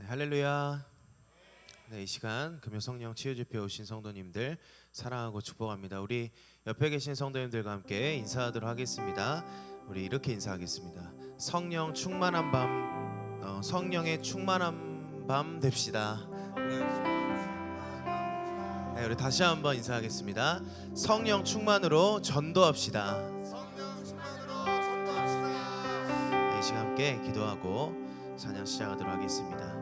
할렐루야. 네, 이 시간 금요 성령 치유 집회에 오신 성도님들 사랑하고 축복합니다. 우리 옆에 계신 성도님들과 함께 인사하도록 하겠습니다. 우리 이렇게 인사하겠습니다. 성령 충만한 밤, 성령의 충만한 밤 됩시다. 네, 우리 다시 한번 인사하겠습니다. 성령 충만으로 전도합시다. 네, 이 시간 함께 기도하고 찬양 시작하도록 하겠습니다.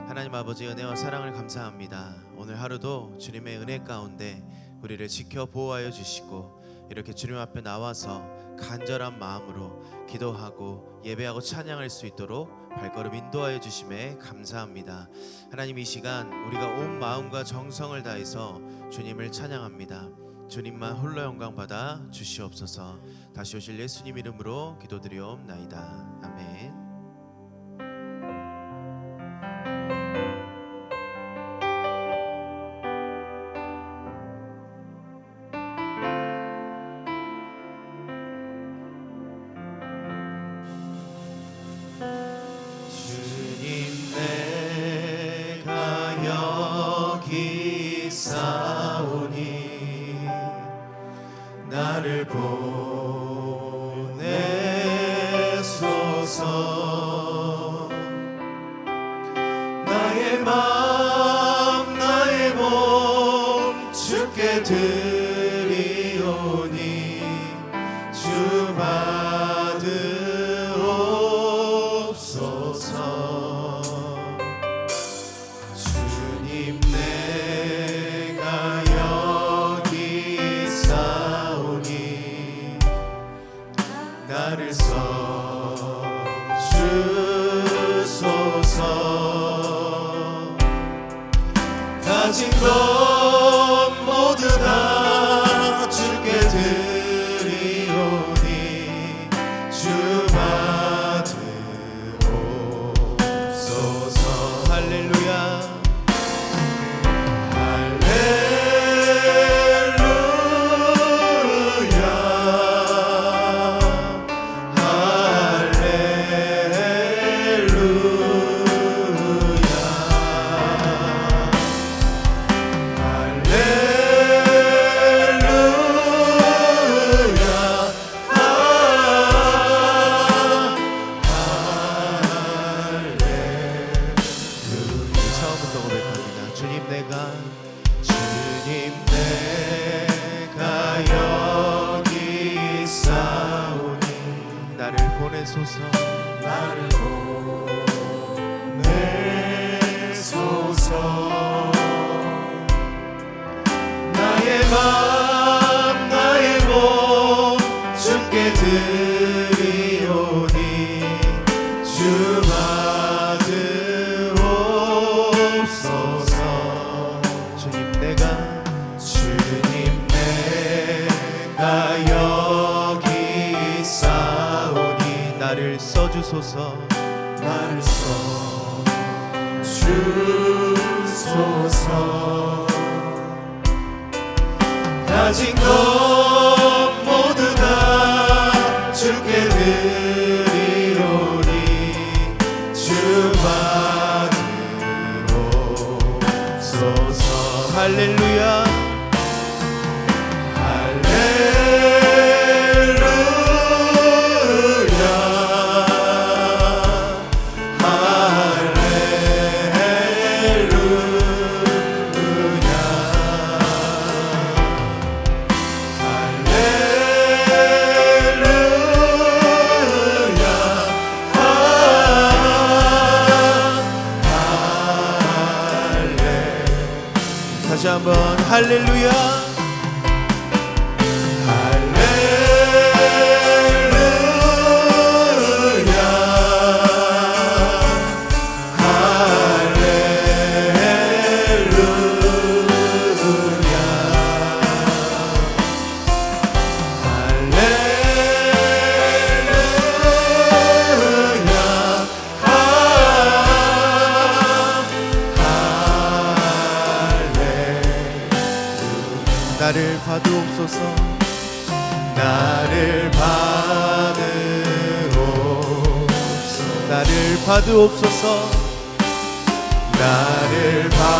하나님 아버지, 은혜와 사랑을 감사합니다. 오늘 하루도 주님의 은혜 가운데 우리를 지켜 보호하여 주시고 이렇게 주님 앞에 나와서 간절한 마음으로 기도하고 예배하고 찬양할 수 있도록 발걸음 인도하여 주심에 감사합니다. 하나님, 이 시간 우리가 온 마음과 정성을 다해서 주님을 찬양합니다. 주님만 홀로 영광 받아 주시옵소서. 다시 오실 예수님 이름으로 기도드리옵나이다. 아멘. 나를 보내소서. 나의 마음 나의 몸 주께 드리오니 주 받으옵소서. 주님, 내가 여기 있사오니 나를 써주소서. 가진 것 모두 다 주께 드리오니 주 받으옵소서. 할렐루야. 나를 보내소서. 나의 맘 나의 몸 주께 드리오니 주 받으옵소서. 주님, 내가 여기 있사오니 나를 써주소서. 나를 써주소서. 가진 것 모두 다 주께 드리오니 주 받으옵소서. 할렐루야. 다시 한번 할렐루야. 나를 받으옵소서. 나를 받으옵소서. 나를 받으옵소서. 나를 받으옵소서.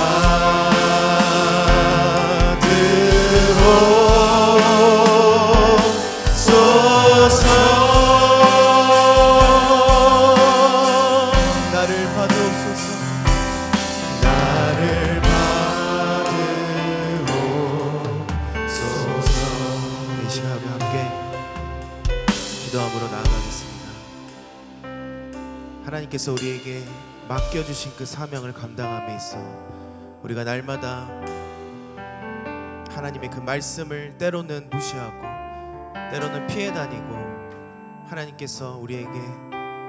나를 받으옵소서. 나를 받으옵소서. 이 시간에 함께 기도함으로 나아가겠습니다. 하나님께서 우리에게 맡겨주신 그 사명을 감당함에 있어 우리가 날마다 하나님의 그 말씀을 때로는 무시하고 때로는 피해 다니고, 하나님께서 우리에게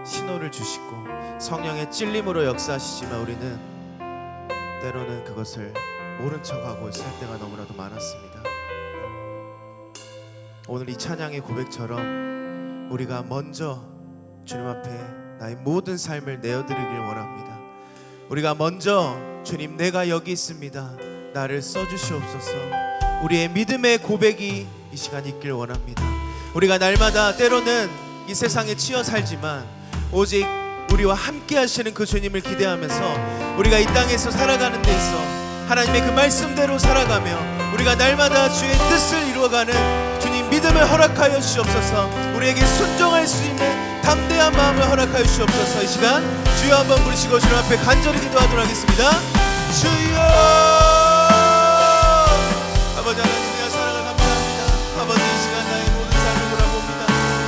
신호를 주시고 성령의 찔림으로 역사하시지만 우리는 때로는 그것을 모른 척하고 살 때가 너무나도 많았습니다. 오늘 이 찬양의 고백처럼 우리가 먼저 주님 앞에 나의 모든 삶을 내어드리길 원합니다. 우리가 먼저 주님, 내가 여기 있습니다, 나를 써주시옵소서. 우리의 믿음의 고백이 이 시간 있길 원합니다. 우리가 날마다 때로는 이 세상에 치여 살지만 오직 우리와 함께 하시는 그 주님을 기대하면서 우리가 이 땅에서 살아가는 데 있어 하나님의 그 말씀대로 살아가며 우리가 날마다 주의 뜻을 이루어가는 주님 믿음을 허락하여 주시옵소서. 우리에게 순종할 수 있는 담대한 마음을 허락하여 주시옵소서. 이 시간 주여 한번 부르시고 주님 앞에 간절히 기도하도록 하겠습니다. 주여, 아버지 하나님, 내가 사랑을 감사합니다. 아버지, 이 시간 나의 모든 삶을 돌아봅니다.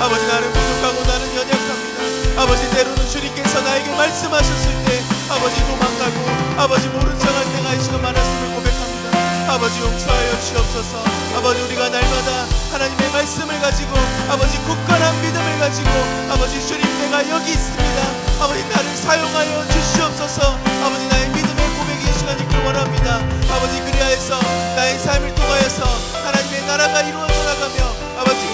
아버지, 나는 부족하고 나는 연약합니다. 아버지, 때로는 주님께서 나에게 말씀하셨을 때 아버지 도망가고 아버지 모른 척할 때가 이 시간 많았음을 고백합니다. 아버지, 용서하여 주시옵소서. 아버지, 우리가 날마다 하나님의 말씀을 가지고 아버지 굳건한 믿음을 가지고 아버지 주님, 내가 여기 있습니다, 아버지 나를 사용하여 주시옵소서. 아버지, 나의 믿음의 고백이 이 시간 있길 원합니다. 아버지, 그리하여서 나의 삶을 통하여서 하나님의 나라가 이루어져 나가며 아버지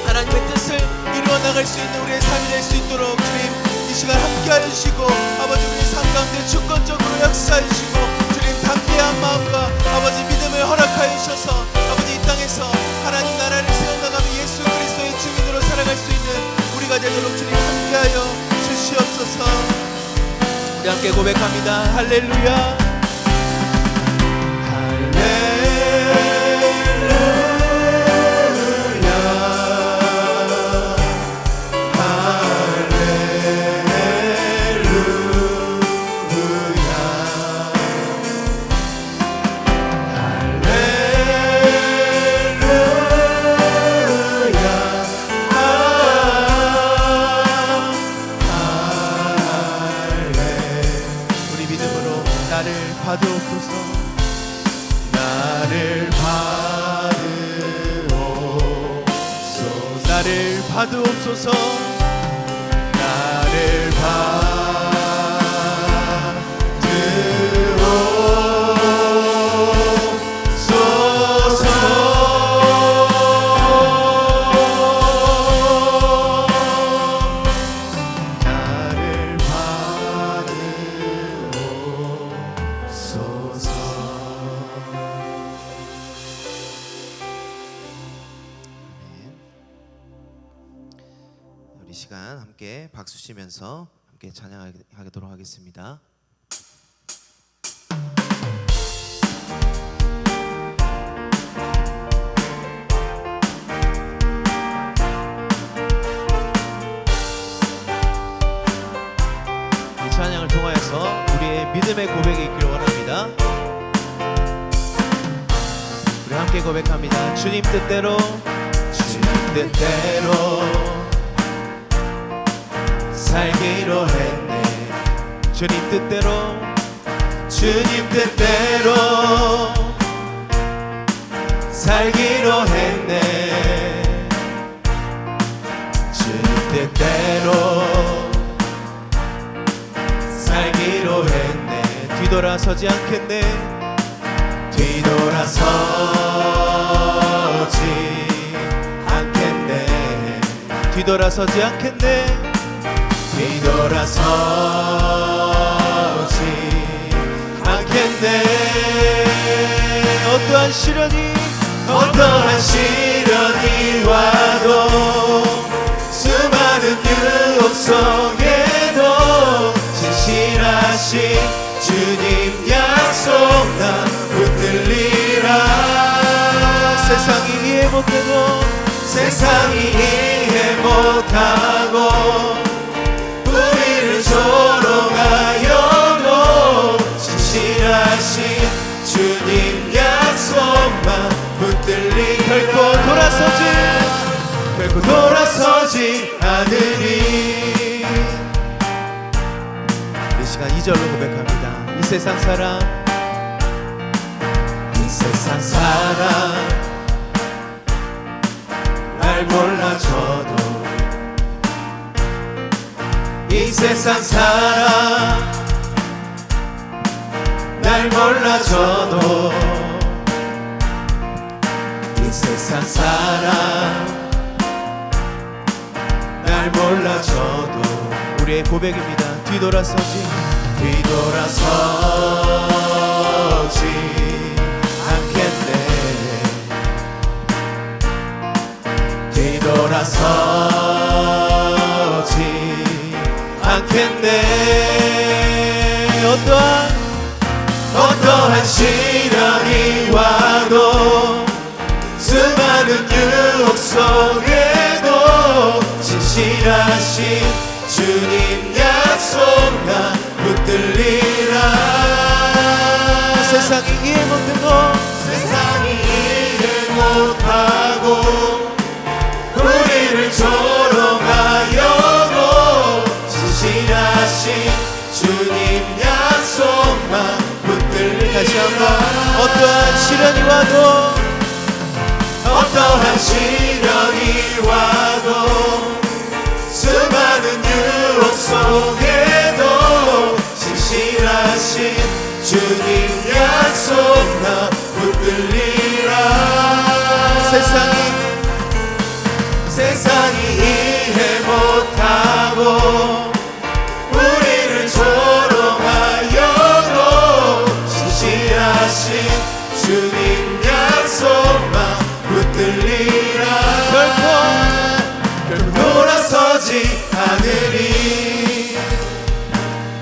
하나님의 뜻을 이루어 나갈 수 있는 우리의 삶이 될 수 있도록 주님 이 시간 함께하여 주시고 아버지, 우리 삶 가운데 주권적으로 역사해 주시고 주님 담대한 마음과 아버지 믿음을 허락하여 주셔서 아버지 이 땅에서 하나님 나라를 세워나가며 예수 그리스도의 증인으로 살아갈 수 있는 우리가 되도록 주님 함께하여 주시옵소서. 우리 함께 고백합니다. 할렐루야. 받으옵소서. 나를 받으옵소서. 나를 받으옵소서. 나를 시간 함께 박수 치면서 함께 찬양하도록 하겠습니다. 이 찬양을 통하여서 우리의 믿음의 고백이 있기를 원합니다. 우리 함께 고백합니다. 주님 뜻대로, 주님 뜻대로 살기로 했네. 주님 뜻대로, 주님 뜻대로 살기로 했네. 주님 뜻대로 살기로 했네. 뒤돌아서지 않겠네. 뒤돌아서지 않겠네. 뒤돌아서지 않겠네. 뒤돌아서지 않겠네. 어떠한 시련이 와도 수많은 유혹 속에도 진실하신 주님 약속 나 붙들리라. 세상이 이해 못해도 세상이 이해 못하고 우리를 조롱하여도 진실하신 주님 약속만 붙들리라. 결코 돌아서지 않으리. 이 시간 2절로 고백합니다. 이 세상 사랑 날 몰라줘도 이 세상 사랑 날 몰라줘도 이 세상 사랑 날 몰라줘도 우리의 고백입니다. 뒤돌아서지 않겠네. 뒤돌아서지 않겠네. 어떠한 시련이 와도 수많은 유혹 속에도 진실하신 주님 약속 나 붙들리라. 세상이 이해 못하고 우리를 조롱하여도 진실하신 주님 약속만 붙들리라. 다시 한번 어떠한 시련이 와도 수많은 유혹 속에도 진실하신 주님 약속 나 붙들리라. 세상이 이해 못하고 우리를 조롱하여도 진실하신 주님 약속만 붙들리라. 결코 돌아서지 않으리.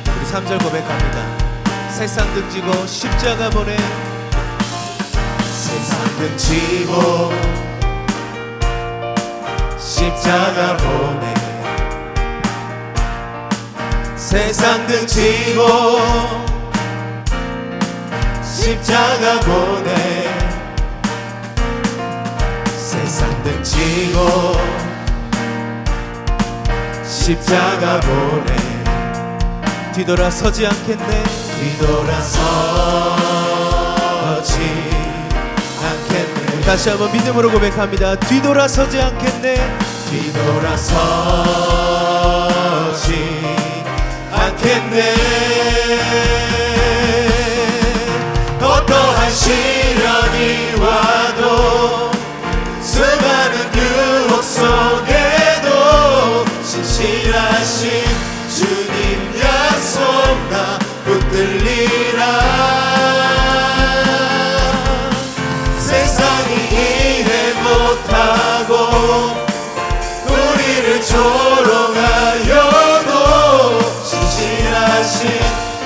우리 3절 고백합니다. 세상 등지고 십자가 보내. 세상 등지고 십자가 보내. 세상 등지고 십자가 보내. 세상 등지고 십자가 보내. 뒤돌아서지 않겠네. 다시 한번 믿음으로 고백합니다. 뒤돌아서지 않겠네. 어떠한 시련이 와도 수많은 유혹 속에도 진실하신 주님 약속 나 붙들리라. 세상이 이해 못하고 우리를 조롱하여도 진실하신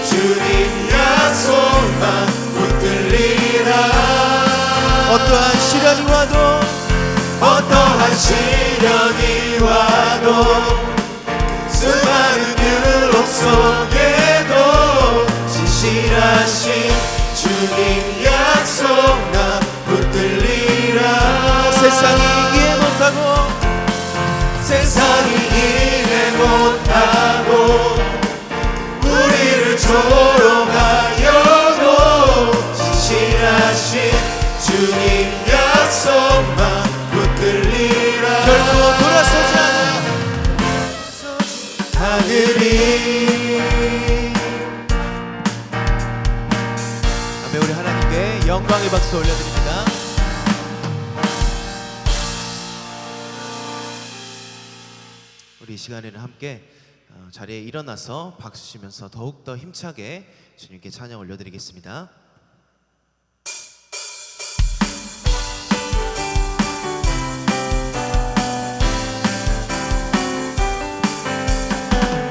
주님 약속만 붙들리라. 어떠한 시련이 와도 수많은 유혹 속에도 진실하신 주님 약속 나 붙들리라. 세상이 이해 못하고 우리를 조롱하여도 진실하신 주님 약속만 붙들리라. 결코 돌아서지 않으리. 아멘. 우리 하나님께 영광의 박수 올려드립니다. 우리 이 시간에는 함께 자리에 일어나서 박수 치면서 더욱더 힘차게 주님께 찬양 올려드리겠습니다.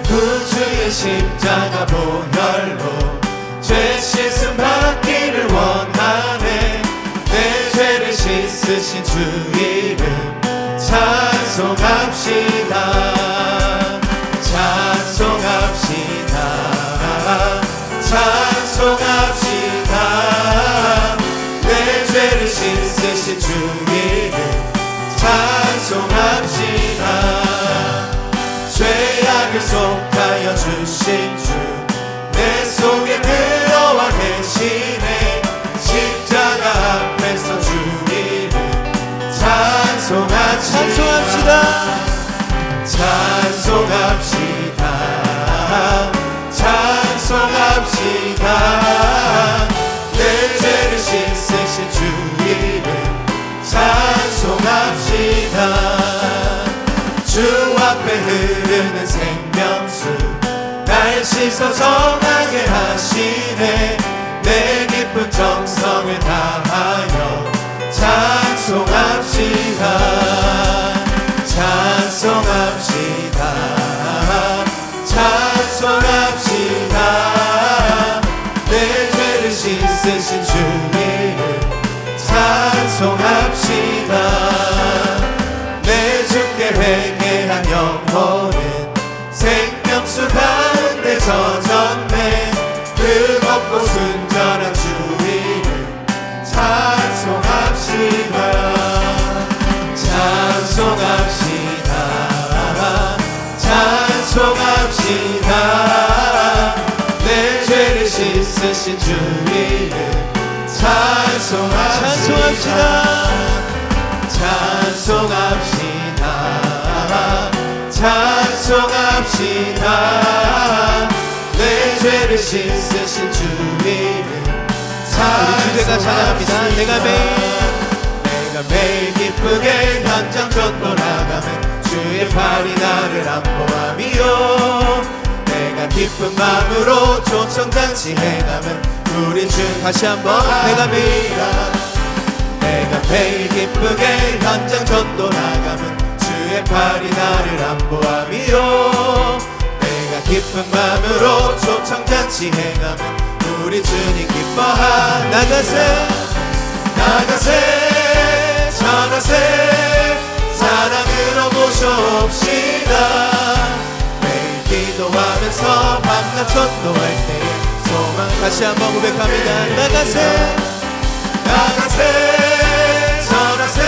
구주의 십자가 보혈로 죄 씻음 받기를 원하네. 내 죄를 씻으신 주 이름 찬송합시다. 찬송합시다. 찬송합시다. 내 죄를 씻으신 주 이름 찬송합시다. 죄악을 속하여 주신 주 내 속에 들어와 계시네. 십자가 앞에서 주 이름 찬송합시다. 찬송합시다. 찬송합시다. 내 죄를 씻으신 주 이름 찬송합시다. 주 앞에 흐르는 생명수 날 씻어 정하게 하시네. 내 깊은 정성을 다하여 찬송합시다. 찬송합시다. 찬송합시다. 내 죄를 씻으신 주 이름 찬송합시다. 내 주께 회개한 영혼은 생명수 가운데 젖었네. 뜨겁고 순전한 주 이름 찬송합시다. 찬송합시다. 찬송합시다. 내 죄를 씻으신 주 이름 찬송합시다. 찬송합시다. 찬송합시다. 내 죄를 씻으신 주 이름 찬송합시다. 찬양합니다. 내가 매일 기쁘게 현장 쫓고 나가면 주의 팔이 나를 안보함이요. 내가 기쁜 마음으로 초청잔치 행하면 우리 주 다시 한번 내가 매일 기쁘게 현장 쫓고 나가면 주의 팔이 나를 안보함이요. 내가 기쁜 마음으로 초청잔치 행하면 우리 주님 기뻐하. 나가세 전하세 사랑으로 모셔옵시다. 매일 기도하면서 밤낮 전도할 때에 소망 다시 한번 고백합니다. 나가세 전하세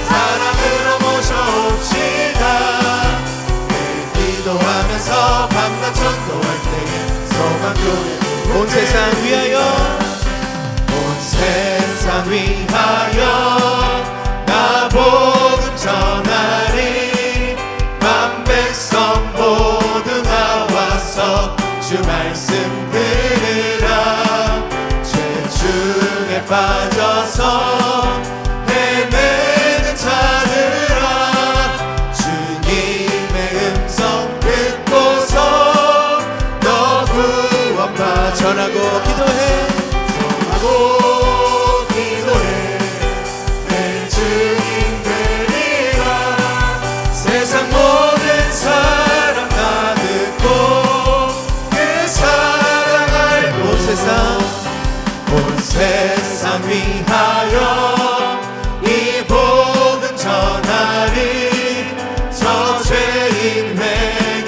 사랑으로 모셔옵시다. 매일 기도하면서 밤낮 전도할 때에 소망 교회 온 세상 위하여 온 세상 위하여 나 복음 전하리. 만 백성 모두 나와서 주 말씀 들으라. 죄 중에 빠져서 헤매는 자들아 주님의 음성 듣고서 너 구원받. 전하고 기도해. 내 주님 되리라. 세상 모든 사람 다 듣고 그 사랑 알고 온 세상 위하여 이 복음 전하리. 저 죄인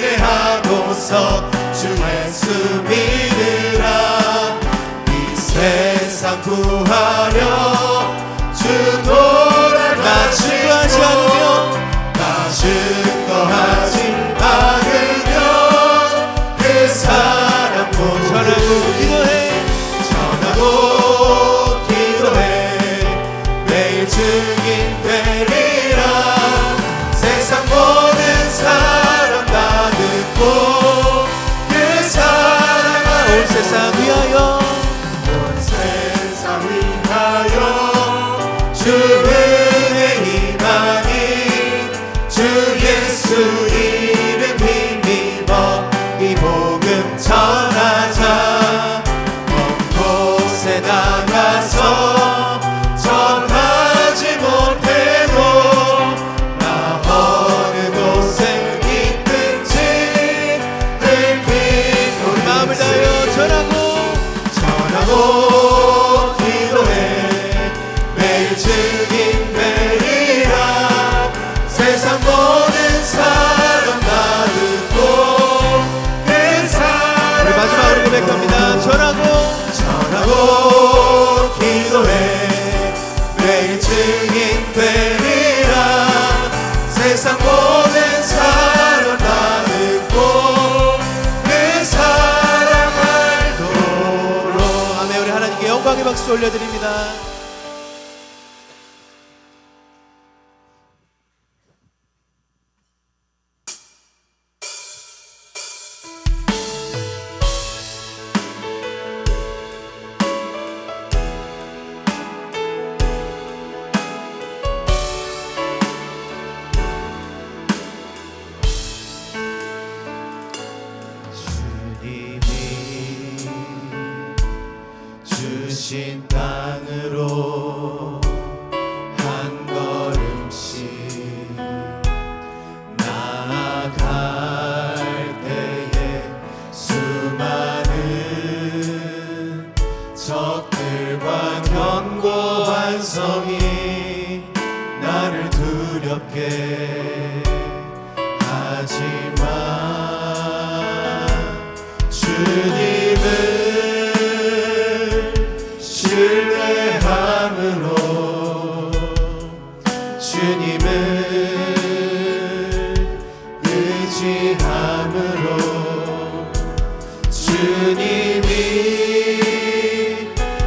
회개하고서 주 예수 믿으라. 세상 구하려 주 도를 나 증거하지 않으면 그 사람 전하고 기도해 매일 증인 되리라. 세상 모든 사람 다 듣고 그 사랑 온 세상 위하여 주 은혜 희망이 주 예수 이름 힘입어 이 복음 전하자. 먼 곳에 나가서 전하지 못해도 나 어느 곳에 있든지 늘 우리 마음을 다하여 전하고 박수 올려드립니다. 주신 땅으로 한 걸음씩 나아갈 때에 수많은 적들과 견고한 성이 나를 두렵게 하지만 주님은 신뢰함으로 주님을 의지함으로 주님이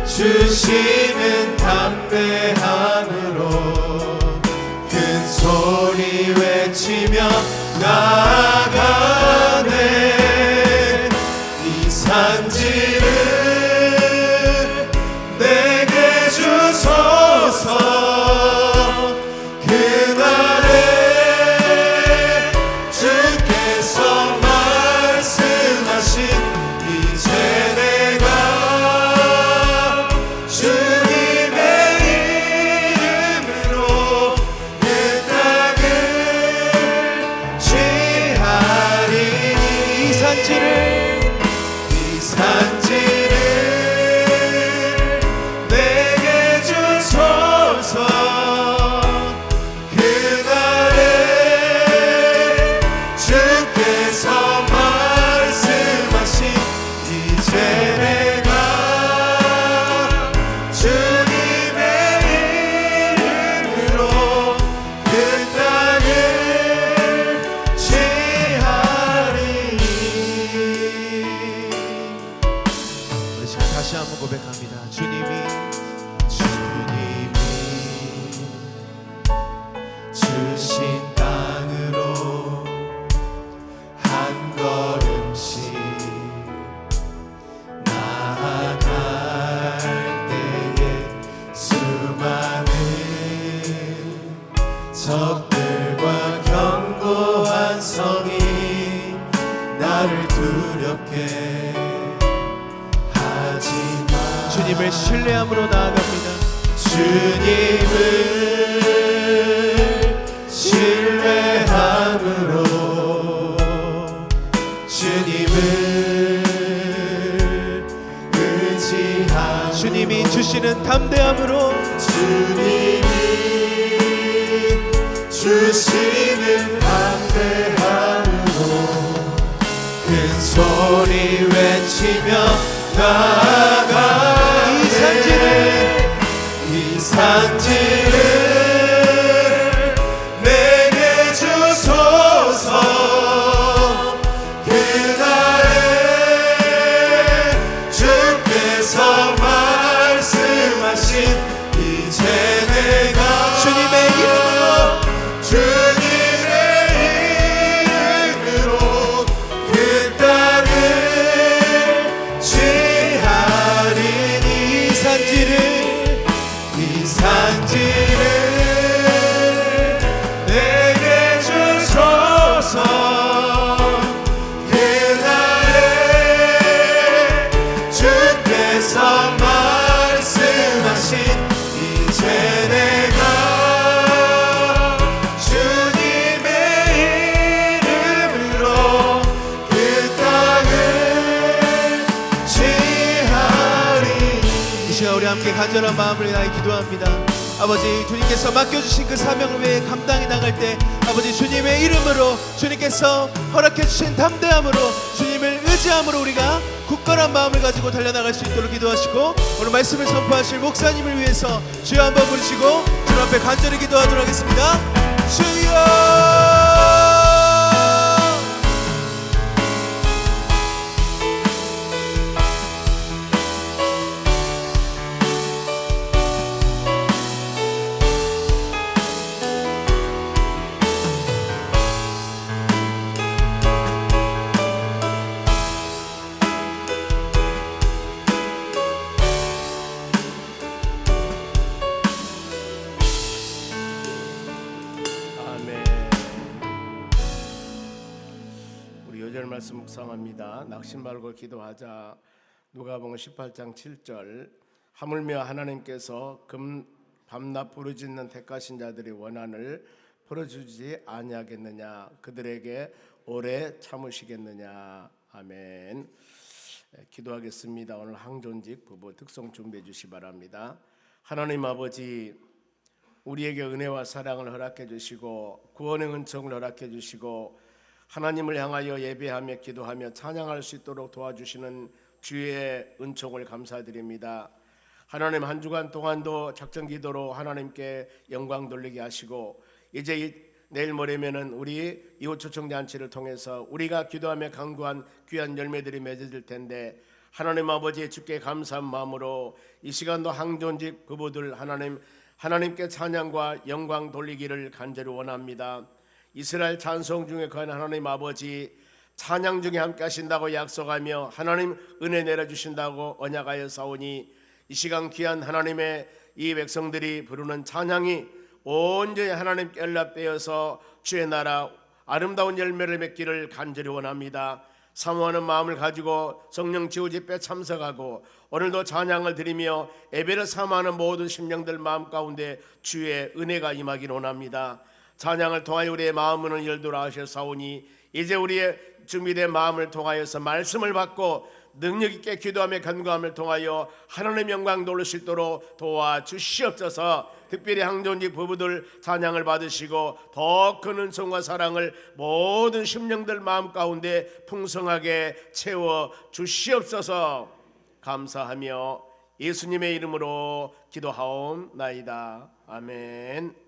주시는 담대함으로 큰 소리 외치며 나아가네. 이 산지를 그날에 주께서 말씀하신 이제 내가 주님의 이름으로 그 땅을 취하리. 이 산지를 내게 주소서. 그날에 주께서 말씀하신 이제 내가 주님의 이름으로 그 땅을 취하리. 우리 시간 다시 한번 고백합니다. 주님이 주신 땅으로 한 걸음씩 나아갈 때에 수많은 적들과 견고한 성이 나를 두렵게 하지만 주님을 신뢰함으로 나아갑니다. 주님을 신뢰함으로 주님을 의지함으로 주님이 주시는 담대함으로 주님이 주시는 담대함으로 큰 소리 외치며 나아가. 이 산지를 내게 주소서. 그날에 주께서 말씀하신 이제 내가 주님의 이름으로 그 땅을 취하리니. 이 산지를 내게 주소서. 그날에 주께서 말씀하신 이제 내가 주님의 이름으로 그 땅을 취하리. 이 시간 우리 함께 간절한 마음을 다해 기도합니다. 아버지, 주님께서 맡겨주신 그 사명을 위해 감당해 나갈 때 아버지 주님의 이름으로 주님께서 허락해 주신 담대함으로 주님을 의지함으로 우리가 굳건한 마음을 가지고 달려나갈 수 있도록 기도하시고, 오늘 말씀을 선포하실 목사님을 위해서 주여 한번 부르시고 주 앞에 간절히 기도하도록 하겠습니다. 주여! 말씀 묵상합니다. 낙심 말고 기도하자. 누가복음 18장 7절. 하물며 하나님께서 밤낮 부르짖는 택하신 자들의 원한을 풀어주지 아니하겠느냐, 그들에게 오래 참으시겠느냐. 아멘. 기도하겠습니다. 오늘 항존직 부부 특송 준비해 주시 바랍니다. 하나님 아버지, 우리에게 은혜와 사랑을 허락해 주시고 구원의 은총을 허락해 주시고 하나님을 향하여 예배하며 기도하며 찬양할 수 있도록 도와주시는 주의 은총을 감사드립니다. 하나님, 한 주간 동안도 작전 기도로 하나님께 영광 돌리게 하시고 이제 내일 모레면은 우리 이웃 초청 잔치를 통해서 우리가 기도하며 간구한 귀한 열매들이 맺어질 텐데, 하나님 아버지, 주께 감사한 마음으로 이 시간도 항존직 부부들 하나님께 찬양과 영광 돌리기를 간절히 원합니다. 이스라엘 찬송 중에 거한 하나님 아버지, 찬양 중에 함께 하신다고 약속하며 하나님 은혜 내려주신다고 언약하여 싸우니, 이 시간 귀한 하나님의 이 백성들이 부르는 찬양이 온전히 하나님께 연락되어서 주의 나라 아름다운 열매를 맺기를 간절히 원합니다. 사모하는 마음을 가지고 성령 지우 집회에 참석하고 오늘도 찬양을 드리며 예배를 사모하는 모든 심령들 마음 가운데 주의 은혜가 임하기를 원합니다. 찬양을 통하여 우리의 마음문을 열도록 하셨사오니 이제 우리의 준비된 마음을 통하여서 말씀을 받고 능력 있게 기도하며 간구함을 통하여 하나님의 영광 돌릴 수 있도록 도와주시옵소서. 특별히 항존직 부부들 찬양을 받으시고 더 큰 은총과 사랑을 모든 심령들 마음 가운데 풍성하게 채워 주시옵소서. 감사하며 예수님의 이름으로 기도하옵나이다. 아멘.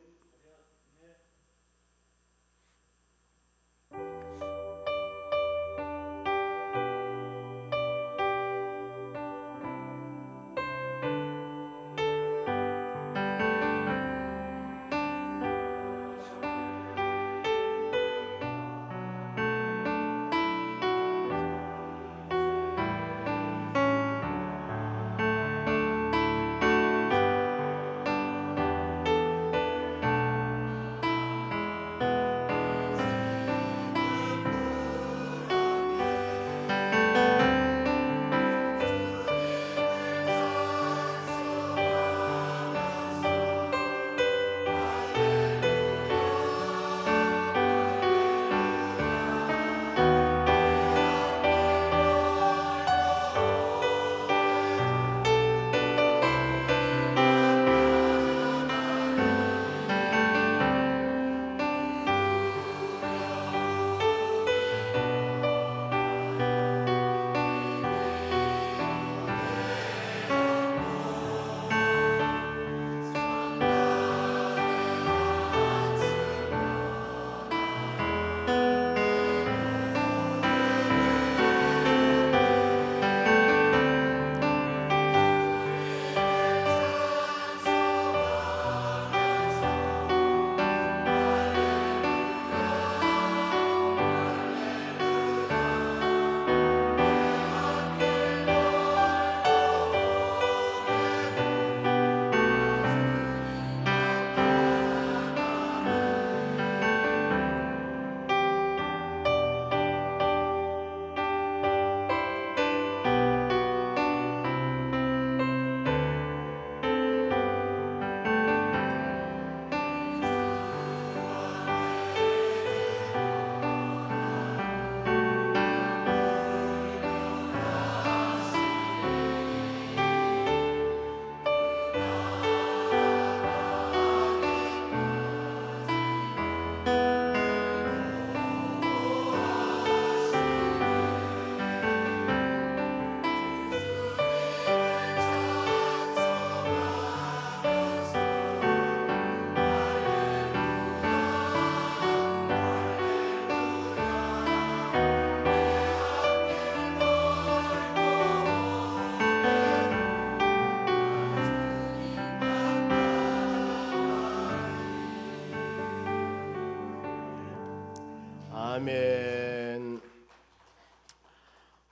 아멘.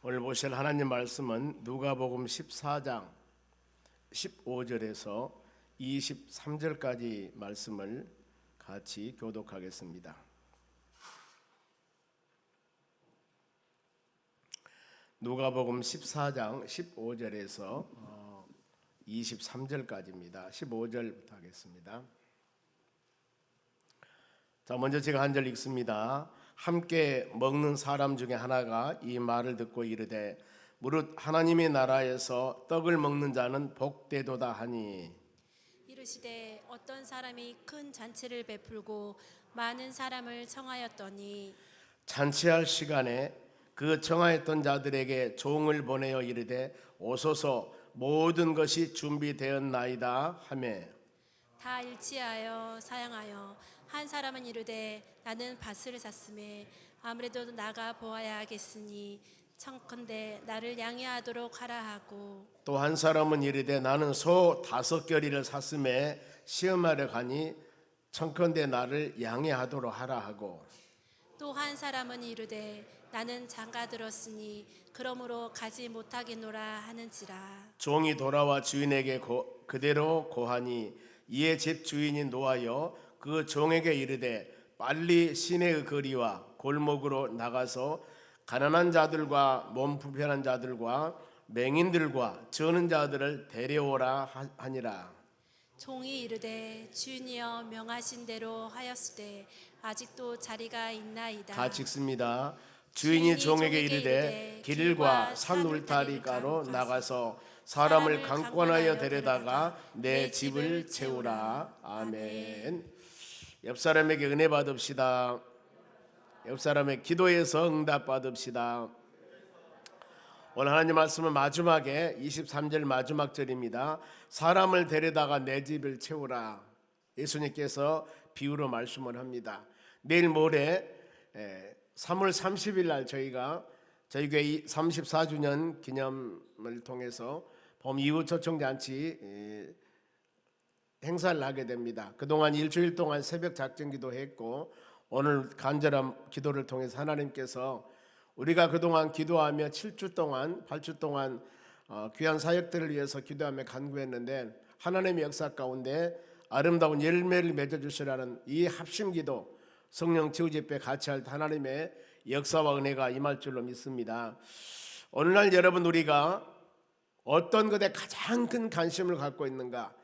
오늘 보실 하나님 말씀은 누가복음 14장 15절에서 23절까지 말씀을 같이 교독하겠습니다. 누가복음 14장 15절에서 23절까지입니다. 15절부터 하겠습니다. 자, 먼저 제가 한 절 읽습니다. 함께 먹는 사람 중에 하나가 이 말을 듣고 이르되 무릇 하나님의 나라에서 떡을 먹는 자는 복되도다 하니 이르시되 어떤 사람이 큰 잔치를 베풀고 많은 사람을 청하였더니 잔치할 시간에 그 청하였던 자들에게 종을 보내어 이르되 오소서 모든 것이 준비되었나이다 하매 다 일치하여 사양하여 한 사람은 이르되 나는 밭을 샀음에 아무래도 나가 보아야 하겠으니 청컨대 나를 양해하도록 하라 하고 또 한 사람은 이르되 나는 소 5겨리를 샀음에 시험하려 가니 청컨대 나를 양해하도록 하라 하고 또 한 사람은 이르되 나는 장가 들었으니 그러므로 가지 못하겠노라 하는지라. 종이 돌아와 주인에게 그대로 고하니 이에 집 주인이 노하여 그 종에게 이르되 빨리 시내의 거리와 골목으로 나가서 가난한 자들과 몸 불편한 자들과 맹인들과 저는 자들을 데려오라 하니라. 종이 이르되 주인이여 명하신 대로 하였으되 아직도 자리가 있나이다. 같이 읽습니다. 주인이 종에게 이르되 길과 산 울타리가로 나가서 사람을 강권하여 데려다가 내 집을 채우라. 아멘. 옆 사람에게 은혜 받읍시다. 옆 사람의 기도에서 응답 받읍시다. 오늘 하나님 말씀은 마지막에 23절 마지막 절입니다. 사람을 데려다가 내 집을 채우라. 예수님께서 비유로 말씀을 합니다. 내일 모레 3월 30일 날 저희가 저희 교회 34주년 기념을 통해서 봄 이후 초청잔치 행사를 하게 됩니다. 그동안 일주일 동안 새벽 작정기도 했고 오늘 간절한 기도를 통해서 하나님께서 우리가 그동안 기도하며 7주 동안 8주 동안 귀한 사역들을 위해서 기도하며 간구했는데 하나님의 역사 가운데 아름다운 열매를 맺어주시라는 이 합심기도 성령 치유집회 같이 할 하나님의 역사와 은혜가 임할 줄로 믿습니다. 오늘날 여러분 우리가 어떤 것에 가장 큰 관심을 갖고 있는가?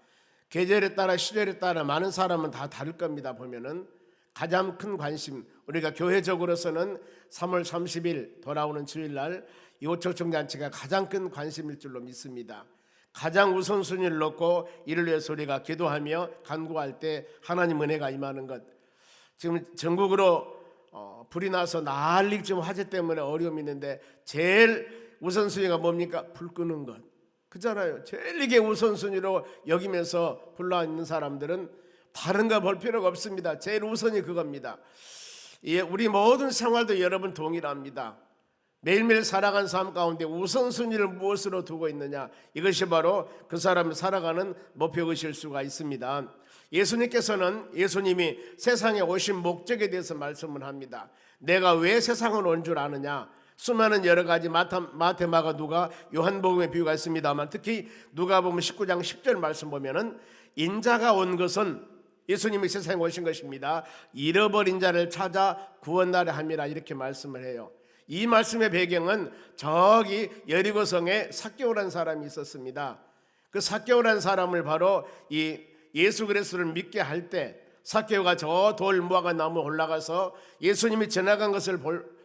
계절에 따라 시절에 따라 많은 사람은 다 다를 겁니다. 보면은 가장 큰 관심 우리가 교회적으로서는 3월 30일 돌아오는 주일날 이호초청잔치가 가장 큰 관심일 줄로 믿습니다. 가장 우선순위를 놓고 이를 위해서 우리가 기도하며 간구할 때 하나님 은혜가 임하는 것. 지금 전국으로 불이 나서 난리 지금 화재 때문에 어려움이 있는데 제일 우선순위가 뭡니까? 불 끄는 것. 그잖아요. 제일 이게 우선순위로 여기면서 불나 있는 사람들은 다른 거 볼 필요가 없습니다. 제일 우선이 그겁니다. 예, 우리 모든 생활도 여러분 동일합니다. 매일매일 살아가는 삶 가운데 우선순위를 무엇으로 두고 있느냐, 이것이 바로 그 사람이 살아가는 목표의식일 수가 있습니다. 예수님이 세상에 오신 목적에 대해서 말씀을 합니다. 내가 왜 세상을 온 줄 아느냐? 수많은 여러 가지 마태, 마가, 누가, 요한복음의 비유가 있습니다만 특히 누가복음 19장 10절 말씀 보면은 인자가 온 것은 예수님이 세상에 오신 것입니다. 잃어버린 자를 찾아 구원하려 함이라 이렇게 말씀을 해요. 이 말씀의 배경은 저기 여리고성에 삭개오라는 사람이 있었습니다. 그 삭개오라는 사람을 바로 이 예수 그리스도를 믿게 할 때 삭개오가 저 돌 무화과 나무 올라가서 예수님이 지나간 것을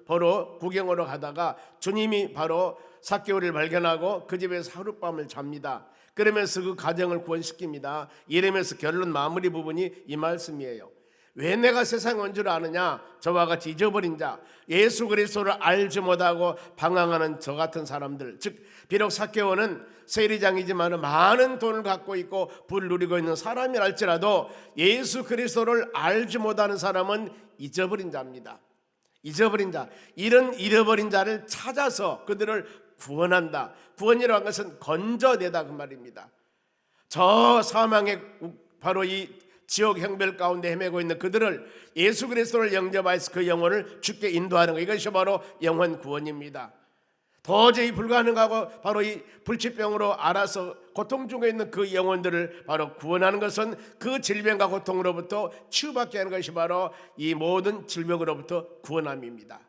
보러 구경하러 가다가 주님이 바로 삭개오를 발견하고 그 집에서 하룻밤을 잡니다. 그러면서 그 가정을 구원시킵니다. 이러면서 결론 마무리 부분이 이 말씀이에요. 왜 내가 세상에 온 줄 아느냐? 저와 같이 잊어버린 자, 예수 그리스도를 알지 못하고 방황하는 저 같은 사람들, 즉 비록 삭개오는 세리장이지만 많은 돈을 갖고 있고 부를 누리고 있는 사람이랄지라도 예수 그리스도를 알지 못하는 사람은 잊어버린 자입니다. 잊어버린 자, 이런 잃어버린 자를 찾아서 그들을 구원한다. 구원이라는 것은 건져내다 그 말입니다. 저 사망의 바로 이 지옥 형벌 가운데 헤매고 있는 그들을 예수 그리스도를 영접하여서 그 영혼을 주께 인도하는 것, 이것이 바로 영혼 구원입니다. 도저히 불가능하고 바로 이 불치병으로 알아서 고통 중에 있는 그 영혼들을 바로 구원하는 것은 그 질병과 고통으로부터 치유받게 하는 것이 바로 이 모든 질병으로부터 구원함입니다.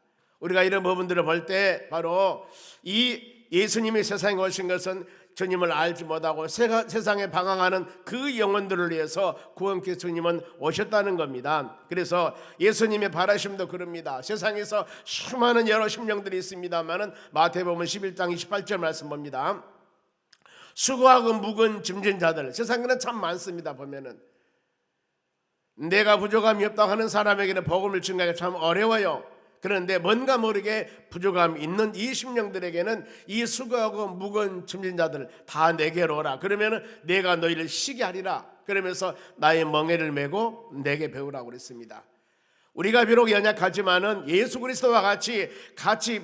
우리가 이런 부분들을 볼 때 바로 이 예수님이 세상에 오신 것은 주님을 알지 못하고 세상에 방황하는 그 영혼들을 위해서 구원께 주님은 오셨다는 겁니다. 그래서 예수님의 바라심도 그럽니다. 세상에서 수많은 여러 심령들이 있습니다만은 마태복음 11장 28절 말씀 봅니다. 수고하고 무거운 짐진 자들, 세상에는 참 많습니다. 보면은 내가 부족함이 없다고 하는 사람에게는 복음을 증가하기가 참 어려워요. 그런데 뭔가 모르게 부족함이 있는 이 심령들에게는 이 수고하고 무거운 짐진 자들 다 내게로 오라. 그러면 내가 너희를 쉬게 하리라. 그러면서 나의 멍에를 메고 내게 배우라고 그랬습니다. 우리가 비록 연약하지만은 예수 그리스도와 같이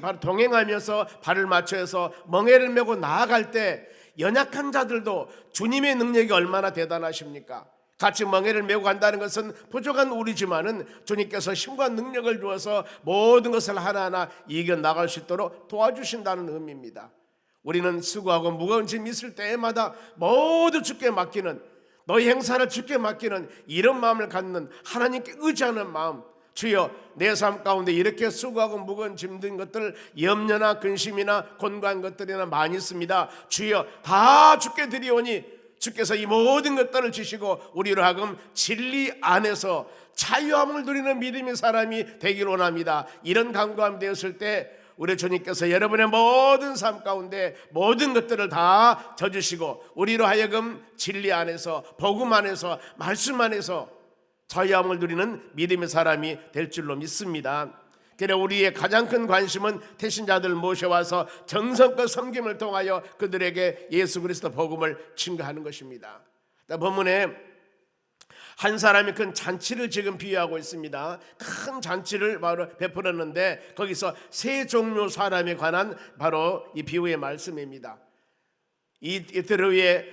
바로 동행하면서 발을 맞춰서 멍에를 메고 나아갈 때 연약한 자들도 주님의 능력이 얼마나 대단하십니까? 같이 멍에를 메고 간다는 것은 부족한 우리지만은 주님께서 힘과 능력을 주어서 모든 것을 하나하나 이겨나갈 수 있도록 도와주신다는 의미입니다. 우리는 수고하고 무거운 짐이 있을 때마다 모두 주께 맡기는, 너희 행사를 주께 맡기는 이런 마음을 갖는, 하나님께 의지하는 마음. 주여, 내 삶 가운데 이렇게 수고하고 무거운 짐든 것들, 염려나 근심이나 곤고한 것들이나 많이 있습니다. 주여, 다 주께 드리오니 주께서 이 모든 것들을 주시고 우리로 하여금 진리 안에서 자유함을 누리는 믿음의 사람이 되길 원합니다. 이런 간구함이 되었을 때 우리 주님께서 여러분의 모든 삶 가운데 모든 것들을 다 져주시고 우리로 하여금 진리 안에서, 복음 안에서, 말씀 안에서 자유함을 누리는 믿음의 사람이 될 줄로 믿습니다. 그래 우리의 가장 큰 관심은 태신자들 모셔와서 정성껏 섬김을 통하여 그들에게 예수 그리스도 복음을 증거하는 것입니다. 본문에 한 사람이 큰 잔치를 지금 비유하고 있습니다. 큰 잔치를 바로 베풀었는데 거기서 세 종류 사람에 관한 바로 이 비유의 말씀입니다. 이틀 후에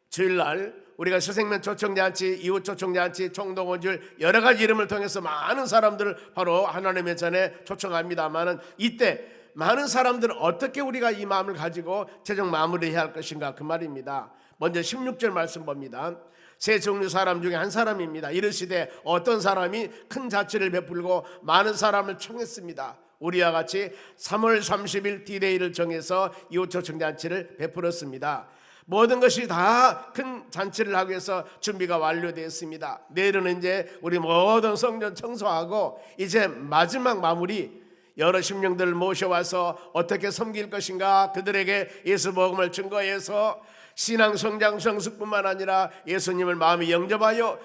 주일날 우리가 새생명 초청잔치, 이웃 초청잔치, 총동원줄 여러 가지 이름을 통해서 많은 사람들을 바로 하나님의 전에 초청합니다만은 이때 많은 사람들은 어떻게 우리가 이 마음을 가지고 최종 마무리해야 할 것인가 그 말입니다. 먼저 16절 말씀 봅니다. 세 종류 사람 중에 한 사람입니다. 이르시되 어떤 사람이 큰 잔치를 베풀고 많은 사람을 청했습니다. 우리와 같이 3월 30일 디데이를 정해서 이웃 초청잔치를 베풀었습니다. 모든 것이 다 큰 잔치를 하기 위해서 준비가 완료되었습니다. 내일은 이제 우리 모든 성전 청소하고 이제 마지막 마무리, 여러 심령들을 모셔와서 어떻게 섬길 것인가, 그들에게 예수 복음을 증거해서 신앙 성장 성숙뿐만 아니라 예수님을 마음에 영접하여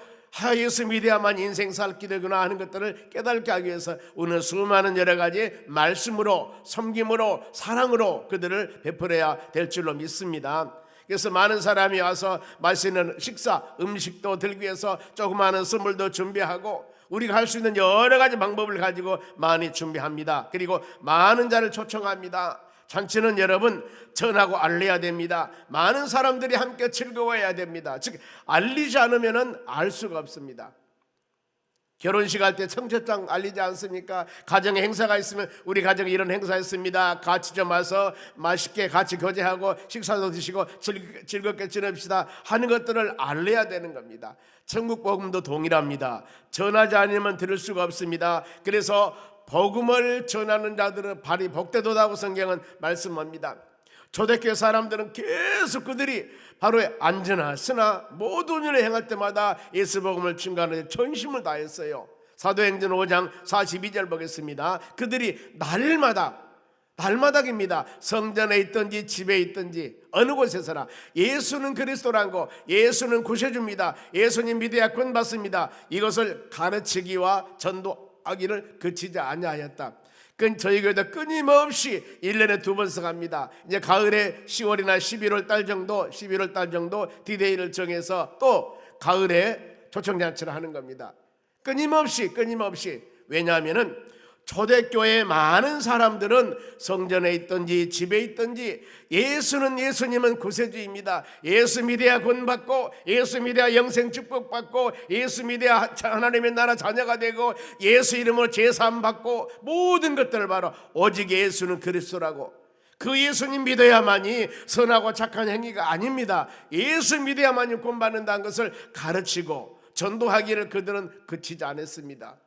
예수 믿어야만 인생 살 길이구나 하는 것들을 깨닫게 하기 위해서 오늘 수많은 여러 가지 말씀으로, 섬김으로, 사랑으로 그들을 베풀어야 될 줄로 믿습니다. 그래서 많은 사람이 와서 맛있는 식사, 음식도 들기 위해서 조그마한 선물도 준비하고 우리가 할 수 있는 여러 가지 방법을 가지고 많이 준비합니다. 그리고 많은 자를 초청합니다. 잔치는 여러분 전하고 알려야 됩니다. 많은 사람들이 함께 즐거워해야 됩니다. 즉 알리지 않으면 알 수가 없습니다. 결혼식 할 때 청첩장 알리지 않습니까? 가정에 행사가 있으면 우리 가정에 이런 행사 있습니다. 같이 좀 와서 맛있게 같이 교제하고 식사도 드시고 즐겁게 지냅시다 하는 것들을 알려야 되는 겁니다. 천국 복음도 동일합니다. 전하지 않으면 들을 수가 없습니다. 그래서 복음을 전하는 자들은 발이 복되도다고 성경은 말씀합니다. 초대교회 사람들은 계속 그들이 바로 안전하 쓰나 모든 일을 행할 때마다 예수 복음을 증거하는 데 전심을 다했어요. 사도행전 5장 42절 보겠습니다. 그들이 날마다입니다. 성전에 있든지 집에 있든지 어느 곳에서나 예수는 그리스도란 거, 예수는 구세주입니다. 예수님 믿어야 구원 받습니다. 이것을 가르치기와 전도하기를 그치지 아니하였다. 저희 교회도 끊임없이 1년에 2번씩 합니다. 이제 가을에 10월이나 11월 달 정도 디데이를 정해서 또 가을에 초청잔치를 하는 겁니다. 끊임없이. 왜냐하면은 초대교회의 많은 사람들은 성전에 있든지 집에 있든지 예수님은 구세주입니다. 예수 믿어야 구원받고, 예수 믿어야 영생 축복받고, 예수 믿어야 하나님의 나라 자녀가 되고, 예수 이름으로 제사함 받고, 모든 것들을 바로 오직 예수는 그리스도라고, 그 예수님 믿어야만이 선하고 착한 행위가 아닙니다. 예수 믿어야만이 구원받는다는 것을 가르치고 전도하기를 그들은 그치지 않았습니다.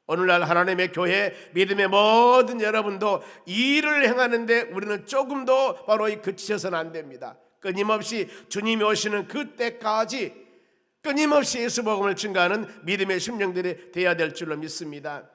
오늘날 하나님의 교회 믿음의 모든 여러분도 이 일을 행하는데 우리는 조금도 바로 그치셔서는 안 됩니다. 끊임없이 주님이 오시는 그때까지 끊임없이 예수 복음을 증거하는 믿음의 심령들이 되어야 될 줄로 믿습니다.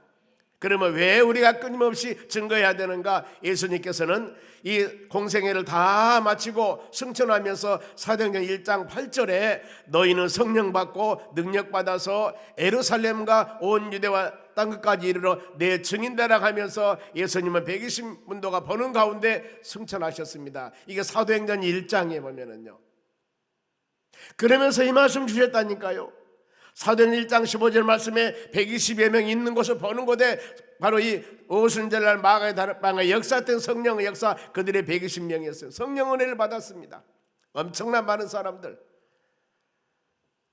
그러면 왜 우리가 끊임없이 증거해야 되는가? 예수님께서는 이 공생애를 다 마치고 승천하면서 사도행전 1장 8절에 너희는 성령 받고 능력 받아서 예루살렘과 온 유대와 땅끝까지 이르러 내 증인되라 하면서 예수님은 120문도가 보는 가운데 승천하셨습니다. 이게 사도행전 1장에 보면은요. 그러면서 이 말씀 주셨다니까요. 사도행전 1장 15절 말씀에 120여 명 있는 곳을 보는 곳에 바로 이 오순절날 마가의 다락방의 역사된 성령의 역사, 그들의 120명이었어요. 성령 은혜를 받았습니다. 엄청난 많은 사람들.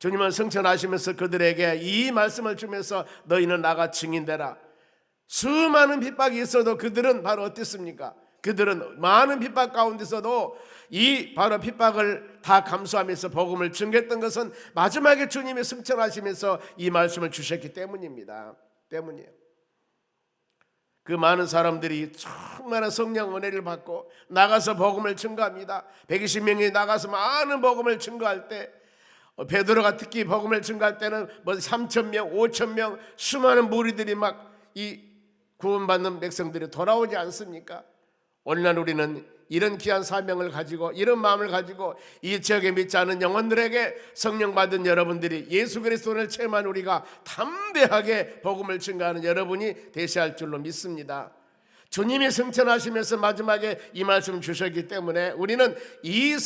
주님은 승천하시면서 그들에게 이 말씀을 주면서 너희는 나가 증인되라. 수많은 핍박이 있어도 그들은 바로 어땠습니까? 그들은 많은 핍박 가운데서도 이 바로 핍박을 다 감수하면서 복음을 증거했던 것은 마지막에 주님이 승천하시면서 이 말씀을 주셨기 때문입니다. 때문이에요. 그 많은 사람들이 충만한 성령 은혜를 받고 나가서 복음을 증거합니다. 120명이 나가서 많은 복음을 증거할 때, 베드로가 특히 복음을 증거할 때는 뭐 3,000명, 5,000명 수많은 무리들이 막 이 구원받는 백성들이 돌아오지 않습니까? 오늘날 우리는 이런 귀한 사명을 가지고 이런 마음을 가지고 이 지역에 믿지 않은 영혼들에게 성령 받은 여러분들이 예수 그리스도를 체험한 우리가 담대하게 복음을 증거하는 여러분이 되셔야 할 줄로 믿습니다. 주님이 승천하시면서 마지막에 이 말씀을 주셨기 때문에 우리는 이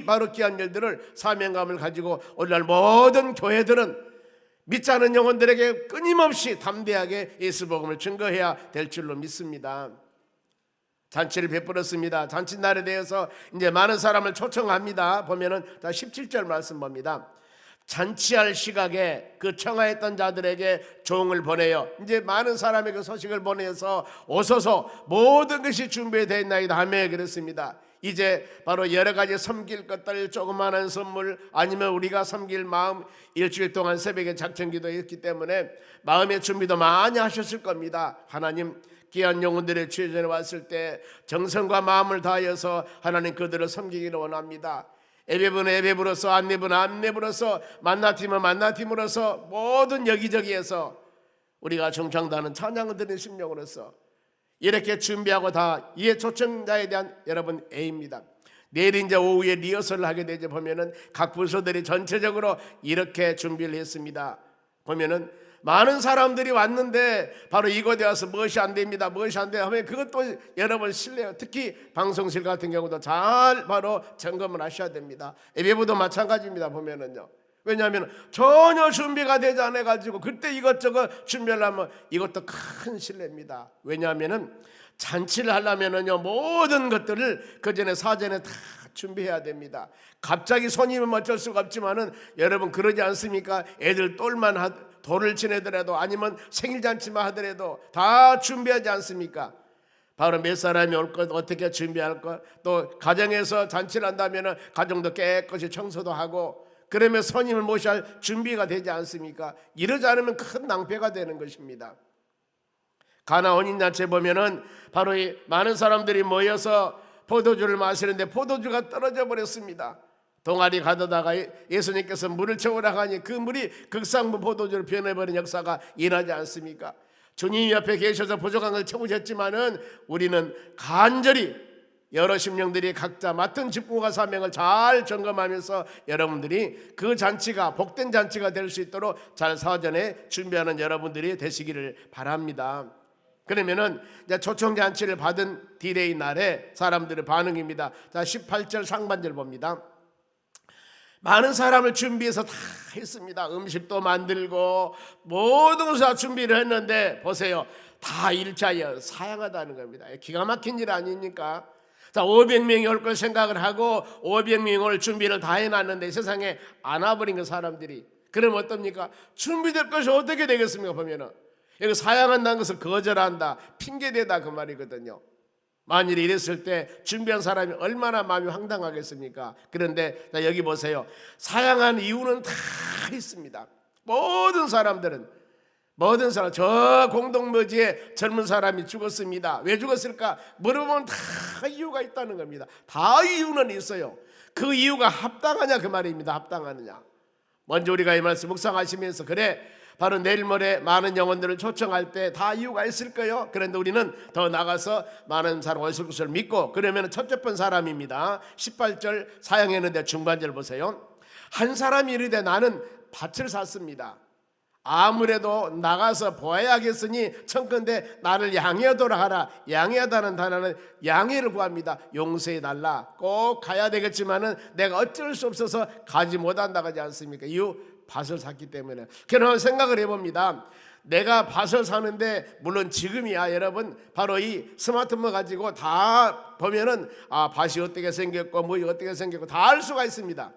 바로 귀한 일들을 사명감을 가지고 오늘날 모든 교회들은 믿지 않은 영혼들에게 끊임없이 담대하게 예수 복음을 증거해야 될 줄로 믿습니다. 잔치를 베풀었습니다. 잔치날에 대해서 이제 많은 사람을 초청합니다. 보면은 17절 말씀 봅니다. 잔치할 시각에 그 청하였던 자들에게 종을 보내요. 이제 많은 사람에게 소식을 보내서 오소서 모든 것이 준비되어 있나이다 하며 그랬습니다. 이제 바로 여러 가지 섬길 것들, 조그마한 선물, 아니면 우리가 섬길 마음, 일주일 동안 새벽에 작정기도 했기 때문에 마음의 준비도 많이 하셨을 겁니다. 하나님 귀한 영혼들의 취전에 왔을 때 정성과 마음을 다하여서 하나님 그들을 섬기기를 원합니다. 예배부는 예배부로서, 안내부는 안내부로서, 만나팀은 만나팀으로서 모든 여기저기에서 우리가 정창다는 찬양을 드리는 심령으로서 이렇게 준비하고 다 이에 초청자에 대한 여러분 A입니다. 내일 이제 오후에 리허설을 하게 되죠. 보면은 각 부서들이 전체적으로 이렇게 준비를 했습니다. 보면은 많은 사람들이 왔는데 바로 이곳에 와서 무엇이 안 됩니다, 무엇이 안 돼요 하면 그것도 여러분 실례요. 특히 방송실 같은 경우도 잘 바로 점검을 하셔야 됩니다. 예배부도 마찬가지입니다. 보면은요. 왜냐하면 전혀 준비가 되지 않아 가지고 그때 이것저것 준비하려면 이것도 큰 실례입니다. 왜냐하면은 잔치를 하려면은요 모든 것들을 그 전에 사전에 다 준비해야 됩니다. 갑자기 손님은 어쩔 수가 없지만은 여러분 그러지 않습니까? 애들 돌을 지내더라도 아니면 생일잔치만 하더라도 다 준비하지 않습니까? 바로 몇 사람이 올 것, 어떻게 준비할 것, 또 가정에서 잔치를 한다면은 가정도 깨끗이 청소도 하고 그러면 손님을 모셔야 준비가 되지 않습니까? 이러지 않으면 큰 낭패가 되는 것입니다. 가나 혼인잔치에 보면은 바로 이 많은 사람들이 모여서 포도주를 마시는데 포도주가 떨어져 버렸습니다. 동아리 가다가 예수님께서 물을 채우라고 하니 그 물이 극상부 포도주로 변해버린 역사가 일어나지 않습니까? 주님 옆에 계셔서 부족한 걸 채우셨지만은 우리는 간절히 여러 심령들이 각자 맡은 직분과 사명을 잘 점검하면서 여러분들이 그 잔치가 복된 잔치가 될 수 있도록 잘 사전에 준비하는 여러분들이 되시기를 바랍니다. 그러면은 이제 초청 잔치를 받은 디데이 날에 사람들의 반응입니다. 자, 18절 상반절 봅니다. 많은 사람을 준비해서 다 했습니다. 음식도 만들고 모든 것을 다 준비를 했는데 보세요. 다 일자여 사양하다는 겁니다. 기가 막힌 일 아닙니까? 자, 500명이 올 걸 생각을 하고 500명이 올 준비를 다 해놨는데 세상에 안 와버린 그 사람들이. 그러면 어떻습니까? 준비될 것이 어떻게 되겠습니까? 보면은 여기 사양한다는 것을 거절한다, 핑계대다 그 말이거든요. 만일 이랬을 때 준비한 사람이 얼마나 마음이 황당하겠습니까? 그런데 여기 보세요. 사양한 이유는 다 있습니다. 모든 사람들은 모든 사람, 저 공동묘지에 젊은 사람이 죽었습니다. 왜 죽었을까? 물어보면 다 이유가 있다는 겁니다. 다 이유는 있어요. 그 이유가 합당하냐 그 말입니다. 합당하느냐. 먼저 우리가 이 말씀 묵상하시면서 그래 바로 내일 모레 많은 영혼들을 초청할 때 다 이유가 있을 거예요. 그런데 우리는 더 나가서 많은 사람 오실 것을 믿고, 그러면 첫째 번 사람입니다. 18절 사용했는데 중반절 보세요. 한 사람이 이르되 나는 밭을 샀습니다. 아무래도 나가서 보아야겠으니 청컨대 나를 양해하도록 하라. 양해하다는 단어는 양해를 구합니다. 용서해달라. 꼭 가야 되겠지만은 내가 어쩔 수 없어서 가지 못한다고 하지 않습니까? 이유 밭을 샀기 때문에. 그러나 생각을 해봅니다. 내가 밭을 사는데 물론 지금이야 여러분 바로 이 스마트폰 가지고 다 보면은 밭이 어떻게 생겼고 뭐 어떻게 생겼고 다 알 수가 있습니다.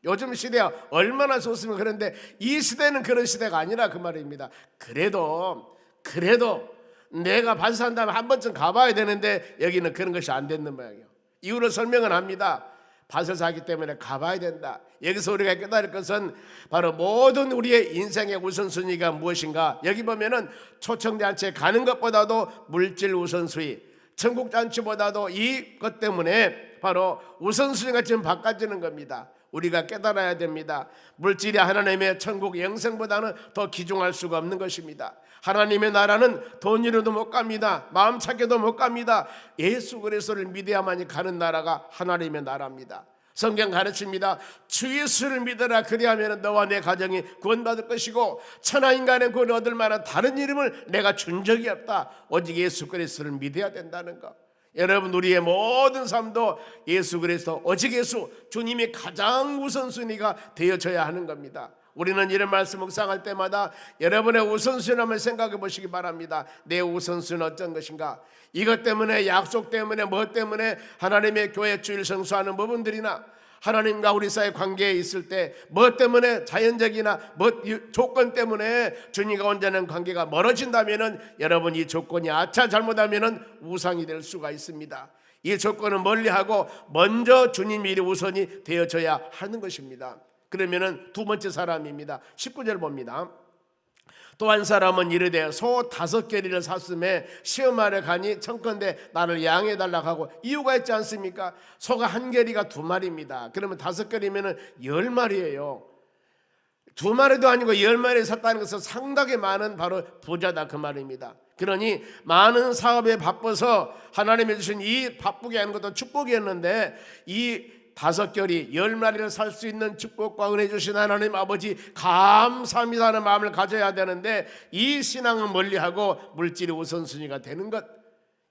요즘 시대가 얼마나 좋습니까? 그런데 이 시대는 그런 시대가 아니라 그 말입니다. 그래도 내가 밭을 산다면 한 번쯤 가봐야 되는데 여기는 그런 것이 안 됐는 모양이에요. 이유를 설명은 합니다. 밭을 사기 때문에 가봐야 된다. 여기서 우리가 깨달을 것은 바로 모든 우리의 인생의 우선순위가 무엇인가. 여기 보면은 초청잔치에 가는 것보다도 물질 우선순위, 천국잔치보다도 이것 때문에 바로 우선순위가 지금 바꿔지는 겁니다. 우리가 깨달아야 됩니다. 물질이 하나님의 천국 영생보다는 더 귀중할 수가 없는 것입니다. 하나님의 나라는 돈 이로도 못 갑니다. 마음 찾게도 못 갑니다. 예수 그리스도를 믿어야만이 가는 나라가 하나님의 나라입니다. 성경 가르칩니다. 주 예수를 믿어라. 그리하면 너와 내 가정이 구원받을 것이고 천하인간의 구원을 얻을 만한 다른 이름을 내가 준 적이 없다. 오직 예수 그리스도를 믿어야 된다는 것. 여러분 우리의 모든 삶도 예수 그리스도 오직 예수 주님이 가장 우선순위가 되어져야 하는 겁니다. 우리는 이런 말씀 묵상할 때마다 여러분의 우선순위 한번 생각해 보시기 바랍니다. 내 우선순위는 어떤 것인가? 이것 때문에 약속 때문에 뭐 때문에 하나님의 교회 주일 성수하는 부분들이나 하나님과 우리 사이 관계에 있을 때 뭐 때문에 자연적이나 뭐 조건 때문에 주님과 온전한 관계가 멀어진다면은 여러분 이 조건이 아차 잘못하면은 우상이 될 수가 있습니다. 이 조건은 멀리하고 먼저 주님 일이 우선이 되어져야 하는 것입니다. 그러면은 두 번째 사람입니다. 19절 봅니다. 또 한 사람은 이르되 소 5겨리를 샀음에 시험하러 가니 청컨대 나를 양해달라고 하고 이유가 있지 않습니까? 소가 한 겨리가 2마리입니다. 그러면 5겨리면은 10마리예요. 2마리도 아니고 10마리 샀다는 것은 상당히 많은 바로 부자다 그 말입니다. 그러니 많은 사업에 바빠서 하나님이 주신 이 바쁘게 하는 것도 축복이었는데 이 5겨리 10마리를 살 수 있는 축복과 은혜 주신 하나님 아버지 감사합니다 하는 마음을 가져야 되는데 이 신앙을 멀리하고 물질이 우선순위가 되는 것,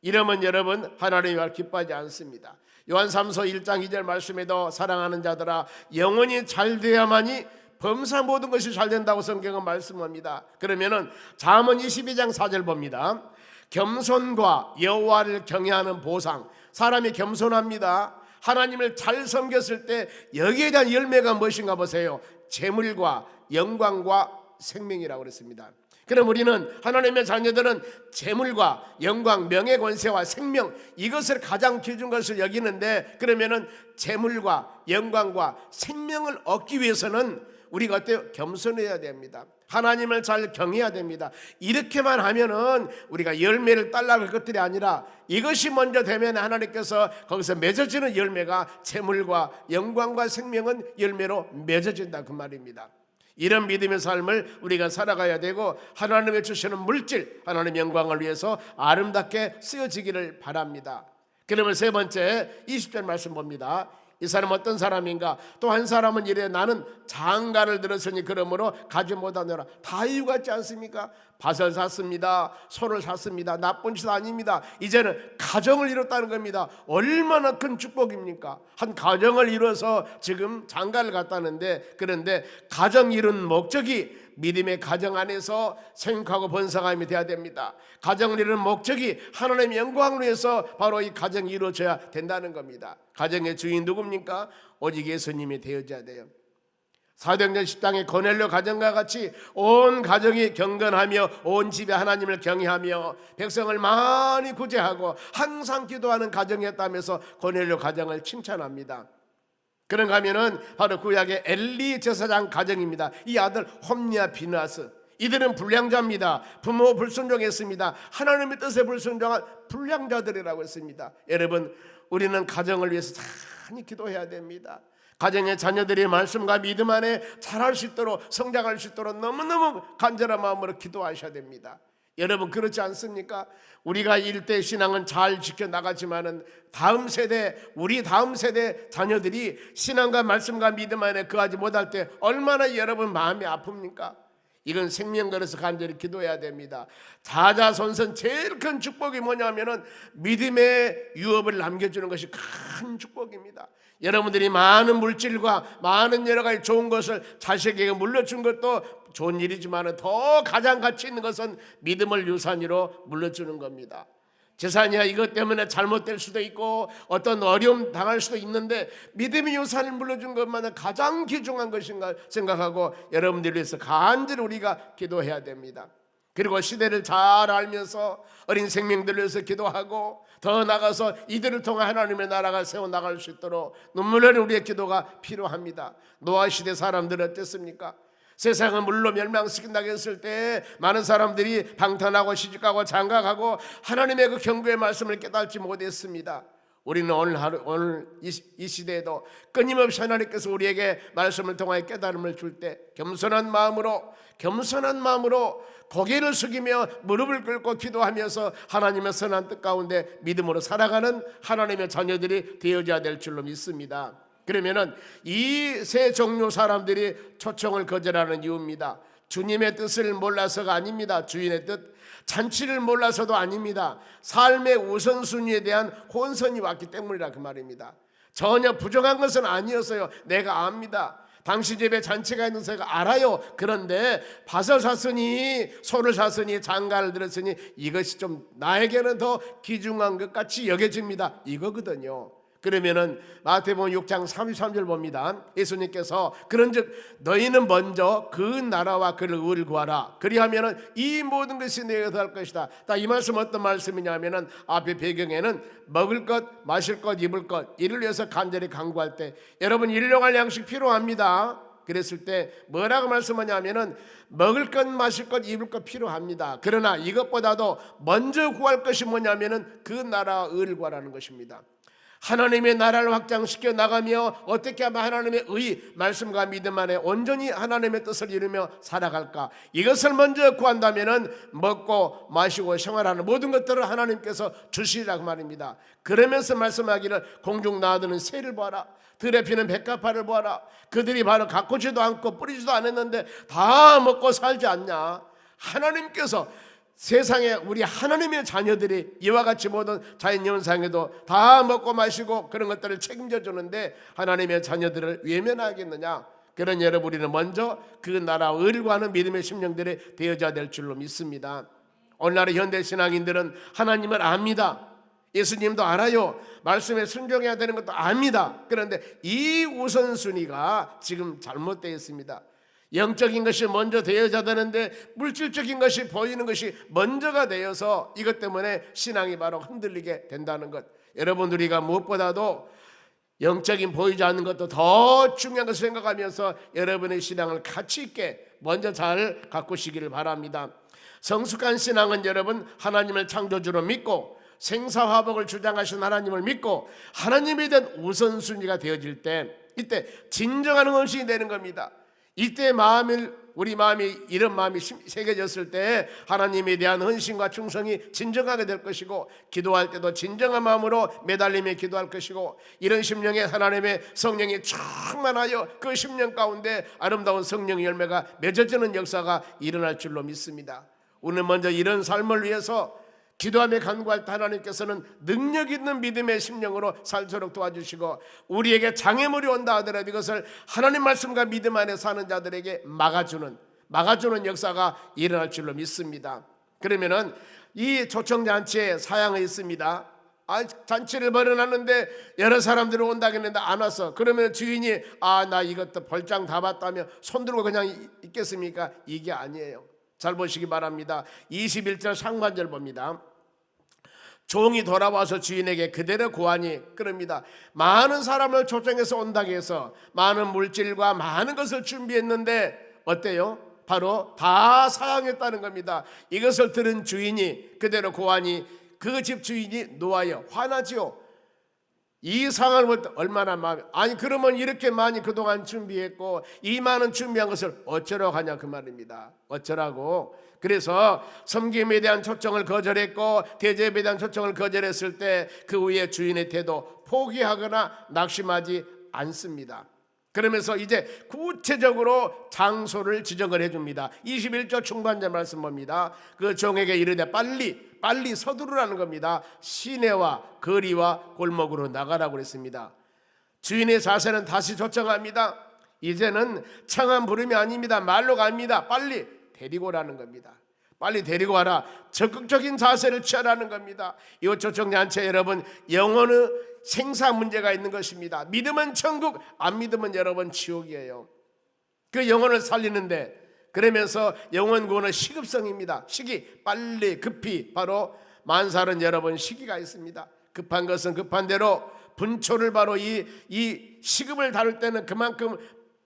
이러면 여러분 하나님이 기뻐하지 않습니다. 요한 3서 1장 2절 말씀에도 사랑하는 자들아 영혼이 잘 돼야만이 범사 모든 것이 잘 된다고 성경은 말씀합니다. 그러면은 잠언 22장 4절 봅니다. 겸손과 여호와를 경외하는 보상. 사람이 겸손합니다. 하나님을 잘 섬겼을 때 여기에 대한 열매가 무엇인가 보세요. 재물과 영광과 생명이라고 그랬습니다. 그럼 우리는 하나님의 자녀들은 재물과 영광, 명예, 권세와 생명 이것을 가장 기준 것을 여기는데 그러면은 재물과 영광과 생명을 얻기 위해서는 우리가 어때요? 겸손해야 됩니다. 하나님을 잘 경외해야 됩니다. 이렇게만 하면은 우리가 열매를 딸라갈 것들이 아니라 이것이 먼저 되면 하나님께서 거기서 맺어지는 열매가 재물과 영광과 생명은 열매로 맺어진다 그 말입니다. 이런 믿음의 삶을 우리가 살아가야 되고 하나님의 주시는 물질, 하나님의 영광을 위해서 아름답게 쓰여지기를 바랍니다. 그러면 세 번째 20절 말씀 봅니다. 이 사람은 어떤 사람인가? 또 한 사람은 이래 나는 장가를 들었으니 그러므로 가지 못하노라. 다 이유가 있지 않습니까? 밭을 샀습니다. 소를 샀습니다. 나쁜 짓 아닙니다. 이제는 가정을 이뤘다는 겁니다. 얼마나 큰 축복입니까? 한 가정을 이뤄서 지금 장가를 갔다는데 그런데 가정 이룬 목적이 믿음의 가정 안에서 생육하고 번성함이 되어야 됩니다. 가정을 이루는 목적이 하나님의 영광을 위해서 바로 이 가정이 이루어져야 된다는 겁니다. 가정의 주인 누굽니까? 오직 예수님이 되어져야 돼요. 사도행전 10장의 고넬료 가정과 같이 온 가정이 경건하며 온 집에 하나님을 경외하며 백성을 많이 구제하고 항상 기도하는 가정이었다면서 고넬료 가정을 칭찬합니다. 그런가 하면은 바로 구약의 엘리 제사장 가정입니다. 이 아들 홈리와 비느하스, 이들은 불량자입니다. 부모 불순종했습니다. 하나님의 뜻에 불순종한 불량자들이라고 했습니다. 여러분, 우리는 가정을 위해서 많이 기도해야 됩니다. 가정의 자녀들이 말씀과 믿음 안에 자랄 수 있도록, 성장할 수 있도록 너무너무 간절한 마음으로 기도하셔야 됩니다. 여러분, 그렇지 않습니까? 우리가 일대 신앙은 잘 지켜나가지만은 우리 다음 세대 자녀들이 신앙과 말씀과 믿음 안에 거하지 못할 때 얼마나 여러분 마음이 아픕니까? 이건 생명 걸어서 간절히 기도해야 됩니다. 자자손손 제일 큰 축복이 뭐냐면은 믿음의 유업을 남겨주는 것이 큰 축복입니다. 여러분들이 많은 물질과 많은 여러 가지 좋은 것을 자식에게 물려준 것도 좋은 일이지만 더 가장 가치 있는 것은 믿음을 유산으로 물려주는 겁니다. 재산이야 이것 때문에 잘못될 수도 있고 어떤 어려움 당할 수도 있는데 믿음의 유산을 물려준 것만은 가장 귀중한 것인가 생각하고 여러분들을 위해서 간절히 우리가 기도해야 됩니다. 그리고 시대를 잘 알면서 어린 생명들을 위해서 기도하고 더 나가서 이들을 통해 하나님의 나라가 세워나갈 수 있도록 눈물 흘리는 우리의 기도가 필요합니다. 노아 시대 사람들은 어땠습니까? 세상은 물로 멸망시킨다고 했을 때 많은 사람들이 방탕하고 시집가고 장가가고 하나님의 그 경고의 말씀을 깨닫지 못했습니다. 우리는 오늘 이 시대에도 끊임없이 하나님께서 우리에게 말씀을 통하여 깨달음을 줄 때 겸손한 마음으로 고개를 숙이며 무릎을 꿇고 기도하면서 하나님의 선한 뜻 가운데 믿음으로 살아가는 하나님의 자녀들이 되어져야 될 줄로 믿습니다. 그러면은 이 세 종류 사람들이 초청을 거절하는 이유입니다. 주님의 뜻을 몰라서가 아닙니다. 주인의 뜻, 잔치를 몰라서도 아닙니다. 삶의 우선순위에 대한 혼선이 왔기 때문이라 그 말입니다. 전혀 부정한 것은 아니었어요. 내가 압니다. 당신 집에 잔치가 있는 새가 알아요. 그런데 밭을 샀으니 소를 샀으니 장가를 들었으니 이것이 좀 나에게는 더 귀중한 것 같이 여겨집니다. 이거거든요. 그러면은 마태복음 6장 33절 봅니다. 예수님께서 그런즉 너희는 먼저 그 나라와 그를 의를 구하라. 그리하면은 이 모든 것이 내게 더할 것이다. 이 말씀 어떤 말씀이냐면은 앞에 배경에는 먹을 것, 마실 것, 입을 것 이를 위해서 간절히 간구할 때 여러분 일용할 양식 필요합니다. 그랬을 때 뭐라고 말씀하냐면은 먹을 것, 마실 것, 입을 것 필요합니다. 그러나 이것보다도 먼저 구할 것이 뭐냐면은 그 나라와 의를 구하라는 것입니다. 하나님의 나라를 확장시켜 나가며 어떻게 하면 하나님의 의, 말씀과 믿음 안에 온전히 하나님의 뜻을 이루며 살아갈까? 이것을 먼저 구한다면은 먹고 마시고 생활하는 모든 것들을 하나님께서 주시리라고 말입니다. 그러면서 말씀하기를 공중 나아드는 새를 보아라. 들에 피는 백합화를 보아라. 그들이 바로 가꾸지도 않고 뿌리지도 않았는데 다 먹고 살지 않냐? 하나님께서 세상에 우리 하나님의 자녀들이 이와 같이 모든 자연현상에도 다 먹고 마시고 그런 것들을 책임져 주는데 하나님의 자녀들을 외면하겠느냐? 그런 여러분, 우리는 먼저 그 나라와 의를 구하는 믿음의 심령들이 되어져야 될 줄로 믿습니다. 오늘날의 현대 신앙인들은 하나님을 압니다. 예수님도 알아요. 말씀에 순종해야 되는 것도 압니다. 그런데 이 우선순위가 지금 잘못되어 있습니다. 영적인 것이 먼저 되어져야 되는데 물질적인 것이 보이는 것이 먼저가 되어서 이것 때문에 신앙이 바로 흔들리게 된다는 것. 여러분, 우리가 무엇보다도 영적인 보이지 않는 것도 더 중요한 것을 생각하면서 여러분의 신앙을 가치 있게 먼저 잘 가꾸시기를 바랍니다. 성숙한 신앙은 여러분 하나님을 창조주로 믿고 생사화복을 주장하신 하나님을 믿고 하나님에 대한 우선순위가 되어질 때 이때 진정한 헌신이 되는 겁니다. 이때 우리 마음이 이런 마음이 새겨졌을 때 하나님에 대한 헌신과 충성이 진정하게 될 것이고 기도할 때도 진정한 마음으로 매달리며 기도할 것이고 이런 심령에 하나님의 성령이 충만하여 그 심령 가운데 아름다운 성령의 열매가 맺어지는 역사가 일어날 줄로 믿습니다. 우리는 먼저 이런 삶을 위해서 기도하며 간구할 때 하나님께서는 능력 있는 믿음의 심령으로 살도록 도와주시고 우리에게 장애물이 온다 하더라도 이것을 하나님 말씀과 믿음 안에 사는 자들에게 막아주는 역사가 일어날 줄로 믿습니다. 그러면은 이 초청잔치에 사양이 있습니다. 잔치를 벌여놨는데 여러 사람들이 온다고 했는데 안 왔어. 그러면 주인이 나 이것도 벌장 다 봤다며 손들고 그냥 있겠습니까? 이게 아니에요. 잘 보시기 바랍니다. 21절 상반절 봅니다. 종이 돌아와서 주인에게 그대로 고하니 그럽니다. 많은 사람을 초청해서 온다고 해서 많은 물질과 많은 것을 준비했는데 어때요? 바로 다 사양했다는 겁니다. 이것을 들은 주인이 그대로 고하니 그 집 주인이 노하여 화나지요. 이 상황을 볼 때 얼마나 마음이, 아니 그러면 이렇게 많이 그동안 준비했고 이 많은 준비한 것을 어쩌라고 하냐 그 말입니다. 어쩌라고. 그래서 섬김에 대한 초청을 거절했고 대접에 대한 초청을 거절했을 때 그 후에 주인의 태도 포기하거나 낙심하지 않습니다. 그러면서 이제 구체적으로 장소를 지정을 해줍니다. 21절 중반절 말씀 봅니다. 그 종에게 이르되 빨리 서두르라는 겁니다. 시내와 거리와 골목으로 나가라고 그랬습니다. 주인의 자세는 다시 초청합니다. 이제는 청한 부름이 아닙니다. 말로 갑니다. 빨리 데리고 오라는 겁니다. 빨리 데리고 와라. 적극적인 자세를 취하라는 겁니다. 이 초청잔치 여러분, 영혼의 생사 문제가 있는 것입니다. 믿으면 천국, 안 믿으면 여러분 지옥이에요. 그 영혼을 살리는데, 그러면서 영혼 구원은 시급성입니다. 시기, 빨리, 급히. 바로 만살은 여러분 시기가 있습니다. 급한 것은 급한 대로, 분초를 바로 이 시급을 다룰 때는 그만큼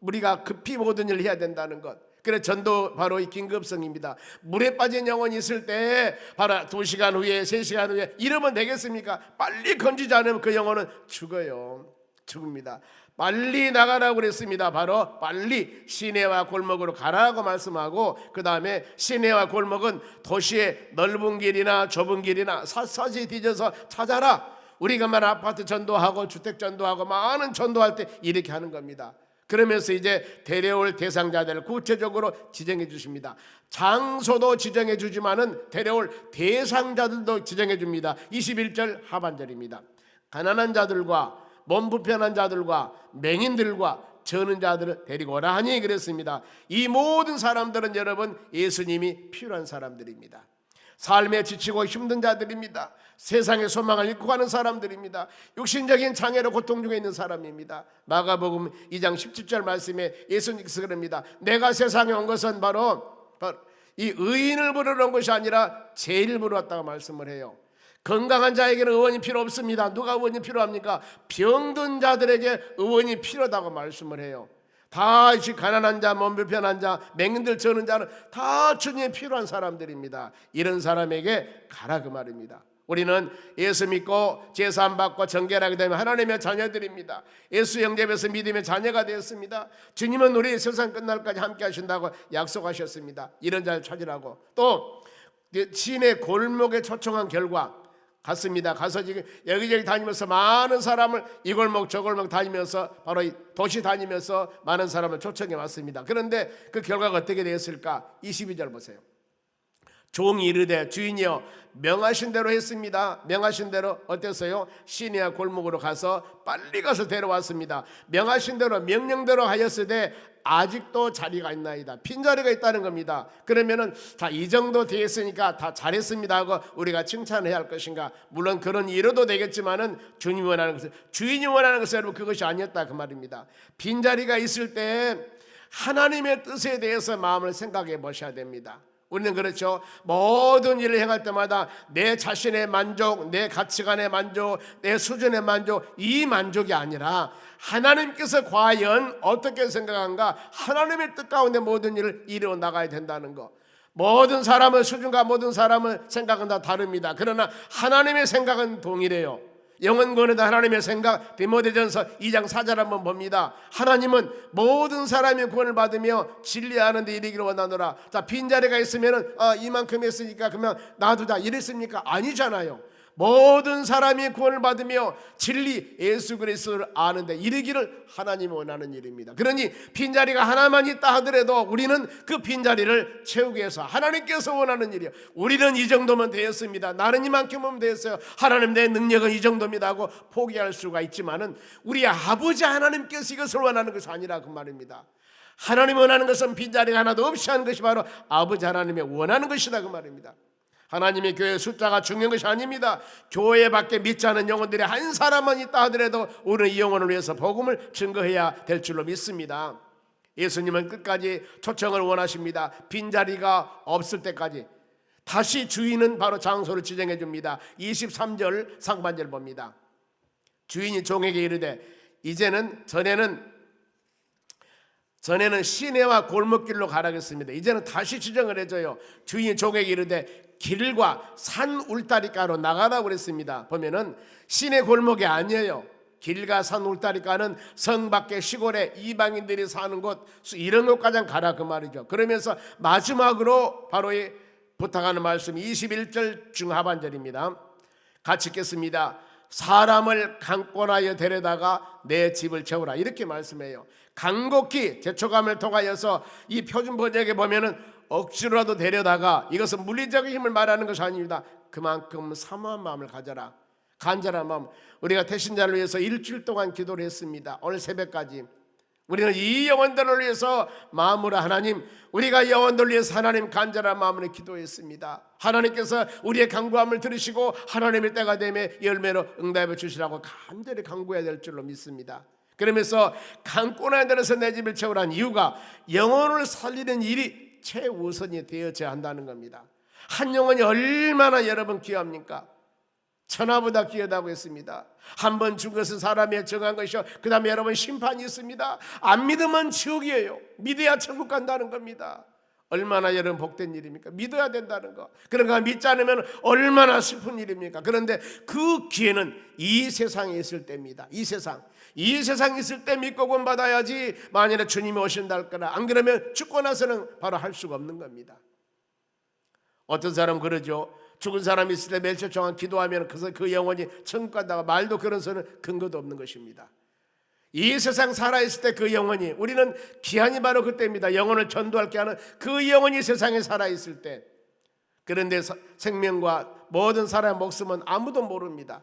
우리가 급히 모든 일을 해야 된다는 것. 그래서 전도 바로 이 긴급성입니다. 물에 빠진 영혼이 있을 때 바로 2시간 후에 3시간 후에 이러면 되겠습니까? 빨리 건지지 않으면 그 영혼은 죽어요. 죽습니다. 빨리 나가라고 그랬습니다. 바로 빨리 시내와 골목으로 가라고 말씀하고, 그 다음에 시내와 골목은 도시의 넓은 길이나 좁은 길이나 샅샅이 뒤져서 찾아라. 우리가 말 아파트 전도하고 주택 전도하고 많은 전도할 때 이렇게 하는 겁니다. 그러면서 이제 데려올 대상자들을 구체적으로 지정해 주십니다. 장소도 지정해 주지만은 데려올 대상자들도 지정해 줍니다. 21절 하반절입니다. 가난한 자들과 몸 불편한 자들과 맹인들과 저는 자들을 데리고 오라 하니 그랬습니다. 이 모든 사람들은 여러분 예수님이 필요한 사람들입니다. 삶에 지치고 힘든 자들입니다. 세상의 소망을 잃고 가는 사람들입니다. 육신적인 장애로 고통 중에 있는 사람입니다. 마가복음 2장 17절 말씀에 예수님께서 그럽니다. 내가 세상에 온 것은 바로 이 의인을 부르러 온 것이 아니라 죄인을 부르러 왔다고 말씀을 해요. 건강한 자에게는 의원이 필요 없습니다. 누가 의원이 필요합니까? 병든 자들에게 의원이 필요하다고 말씀을 해요. 다 가난한 자, 몸 불편한 자, 맹인들, 저는 자는 다 주님이 필요한 사람들입니다. 이런 사람에게 가라 그 말입니다. 우리는 예수 믿고 제사 받고 정결하게 되면 하나님의 자녀들입니다. 예수 영접해서 믿음의 자녀가 되었습니다. 주님은 우리 세상 끝날까지 함께 하신다고 약속하셨습니다. 이런 자를 찾으라고. 또 시내 골목에 초청한 결과 갔습니다. 가서 지금 여기저기 다니면서 많은 사람을 이 골목 저 골목 다니면서 바로 이 도시 다니면서 많은 사람을 초청해 왔습니다. 그런데 그 결과가 어떻게 되었을까? 22절 보세요. 종이 이르되 주인이여 명하신 대로 했습니다. 명하신 대로 어땠어요? 시내와 골목으로 가서 빨리 가서 데려왔습니다. 명하신 대로 명령대로 하였으되 아직도 자리가 있나이다. 빈자리가 있다는 겁니다. 그러면은 자, 이 정도 되었으니까 다 잘했습니다 하고 우리가 칭찬해야 할 것인가? 물론 그런 이뤄도 되겠지만은 주님이 원하는 것은, 주인이 원하는 것은 여러분 그것이 아니었다 그 말입니다. 빈자리가 있을 때 하나님의 뜻에 대해서 마음을 생각해 보셔야 됩니다. 우리는 그렇죠. 모든 일을 행할 때마다 내 자신의 만족, 내 가치관의 만족, 내 수준의 만족, 이 만족이 아니라 하나님께서 과연 어떻게 생각한가, 하나님의 뜻 가운데 모든 일을 이루어 나가야 된다는 것. 모든 사람의 수준과 모든 사람의 생각은 다 다릅니다. 그러나 하나님의 생각은 동일해요. 영원 구원에도 하나님의 생각, 디모데전서 2장 4절 한번 봅니다. 하나님은 모든 사람이 구원을 받으며 진리하는 데 이르기를 원하노라. 자, 빈자리가 있으면은 이만큼 했으니까 그러면 놔두자 이랬습니까? 아니잖아요. 모든 사람이 구원을 받으며 진리 예수 그리스도를 아는데 이르기를 하나님이 원하는 일입니다. 그러니 빈자리가 하나만 있다 하더라도 우리는 그 빈자리를 채우기 위해서 하나님께서 원하는 일이에요. 우리는 이 정도면 되었습니다. 나는 이만큼은 되었어요. 하나님 내 능력은 이 정도입니다 하고 포기할 수가 있지만은 우리 아버지 하나님께서 이것을 원하는 것이 아니라 그 말입니다. 하나님 원하는 것은 빈자리가 하나도 없이 하는 것이 바로 아버지 하나님의 원하는 것이다 그 말입니다. 하나님의 교회 숫자가 중요한 것이 아닙니다. 교회밖에 믿지 않은 영혼들이 한 사람만 있다 하더라도 우리는 이 영혼을 위해서 복음을 증거해야 될 줄로 믿습니다. 예수님은 끝까지 초청을 원하십니다. 빈자리가 없을 때까지. 다시 주인은 바로 장소를 지정해 줍니다. 23절 상반절 봅니다. 주인이 종에게 이르되 이제는 전에는 전에는 시내와 골목길로 가라고 했습니다. 이제는 다시 지정을 해줘요. 주인 종에게 이르되 길과 산 울타리가로 나가라고 그랬습니다. 보면은 시내 골목이 아니에요. 길과 산 울타리가는 성 밖에 시골에 이방인들이 사는 곳, 이런 곳까지 가라 그 말이죠. 그러면서 마지막으로 바로 이 부탁하는 말씀 21절 중하반절입니다. 같이 읽겠습니다. 사람을 강권하여 데려다가 내 집을 채우라, 이렇게 말씀해요. 간곡히 재촉감을 통하여서 이 표준 번역에 보면은 억지로라도 데려다가, 이것은 물리적인 힘을 말하는 것이 아닙니다. 그만큼 사모한 마음을 가져라, 간절한 마음. 우리가 태신자를 위해서 일주일 동안 기도를 했습니다. 오늘 새벽까지 우리는 이 영혼들을 위해서 마음으로 하나님, 우리가 영혼들을 위해서 하나님 간절한 마음으로 기도했습니다. 하나님께서 우리의 간구함을 들으시고 하나님의 때가 되면 열매로 응답해 주시라고 간절히 간구해야 될 줄로 믿습니다. 그러면서 강권에 들어서 내 집을 채우라는 이유가 영혼을 살리는 일이 최우선이 되어져야 한다는 겁니다. 한 영혼이 얼마나 여러분 귀합니까? 천하보다 귀하다고 했습니다. 한 번 준 것은 사람이 정한 것이요, 그 다음에 여러분 심판이 있습니다. 안 믿으면 지옥이에요. 믿어야 천국 간다는 겁니다. 얼마나 여러분 복된 일입니까? 믿어야 된다는 거. 그러니까 믿지 않으면 얼마나 슬픈 일입니까? 그런데 그 기회는 이 세상에 있을 때입니다. 이 세상에 있을 때 믿고 구원받아야지, 만일에 주님이 오신다 할 거라, 안 그러면 죽고 나서는 바로 할 수가 없는 겁니다. 어떤 사람 그러죠. 죽은 사람이 있을 때 며칠 동안 기도하면 그 영혼이 천국 간다고, 말도 그런 소리는 근거도 없는 것입니다. 이 세상 살아있을 때 그 영혼이, 우리는 기한이 바로 그때입니다. 영혼을 전도할게 하는 그 영혼이 세상에 살아있을 때. 그런데 생명과 모든 사람의 목숨은 아무도 모릅니다.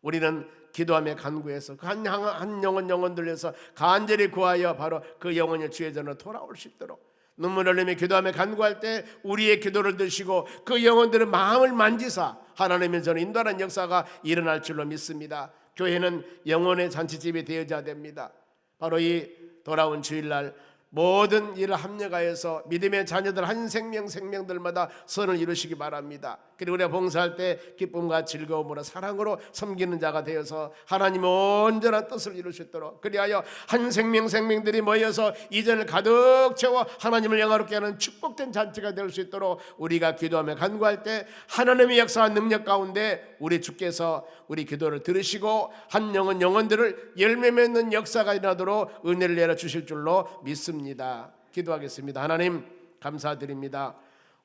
우리는 기도하며 간구해서 한 영혼들 위해서 간절히 구하여 바로 그 영혼이 주의 전으로 돌아올 수 있도록 눈물 흘리며 기도하며 간구할 때 우리의 기도를 드시고 그 영혼들의 마음을 만지사 하나님의 전에 인도하는 역사가 일어날 줄로 믿습니다. 교회는 영혼의 잔치집이 되어져야 됩니다. 바로 이 돌아온 주일날 모든 일을 합력하여서 믿음의 자녀들 한 생명들마다 선을 이루시기 바랍니다. 그리고 우리가 봉사할 때 기쁨과 즐거움으로 사랑으로 섬기는 자가 되어서 하나님의 온전한 뜻을 이룰 수 있도록, 그리하여 한 생명들이 모여서 이전을 가득 채워 하나님을 영화롭게 하는 축복된 잔치가 될 수 있도록 우리가 기도하며 간구할 때 하나님의 역사와 능력 가운데 우리 주께서 우리 기도를 들으시고 한 영혼들을 열매 맺는 역사가 일어나도록 은혜를 내려주실 줄로 믿습니다. 기도하겠습니다. 하나님 감사드립니다.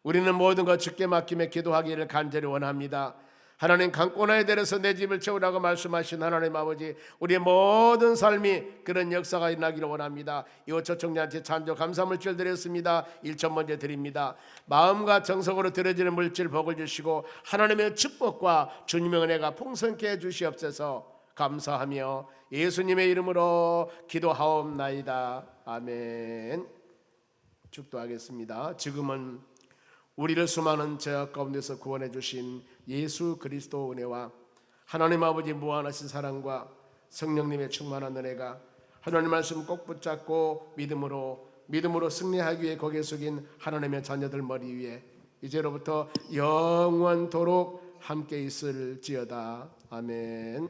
우리는 모든 것 주께 맡기며 기도하기를 간절히 원합니다. 하나님, 강권하에 대해서 내 집을 채우라고 말씀하신 하나님 아버지, 우리의 모든 삶이 그런 역사가 일어나기를 원합니다. 이곳 초청자한테 찬조 감사물질 드렸습니다. 1천 먼저 드립니다. 마음과 정성으로 드려지는 물질 복을 주시고 하나님의 축복과 주님의 은혜가 풍성케 해주시옵소서. 감사하며 예수님의 이름으로 기도하옵나이다. 아멘. 축도하겠습니다. 지금은 우리를 수많은 죄악 가운데서 구원해 주신 예수 그리스도 은혜와 하나님 아버지 무한하신 사랑과 성령님의 충만한 은혜가 하나님 말씀 꼭 붙잡고 믿음으로 승리하기 위해 고개 숙인 하나님의 자녀들 머리 위에 이제로부터 영원토록 함께 있을지어다. 아멘.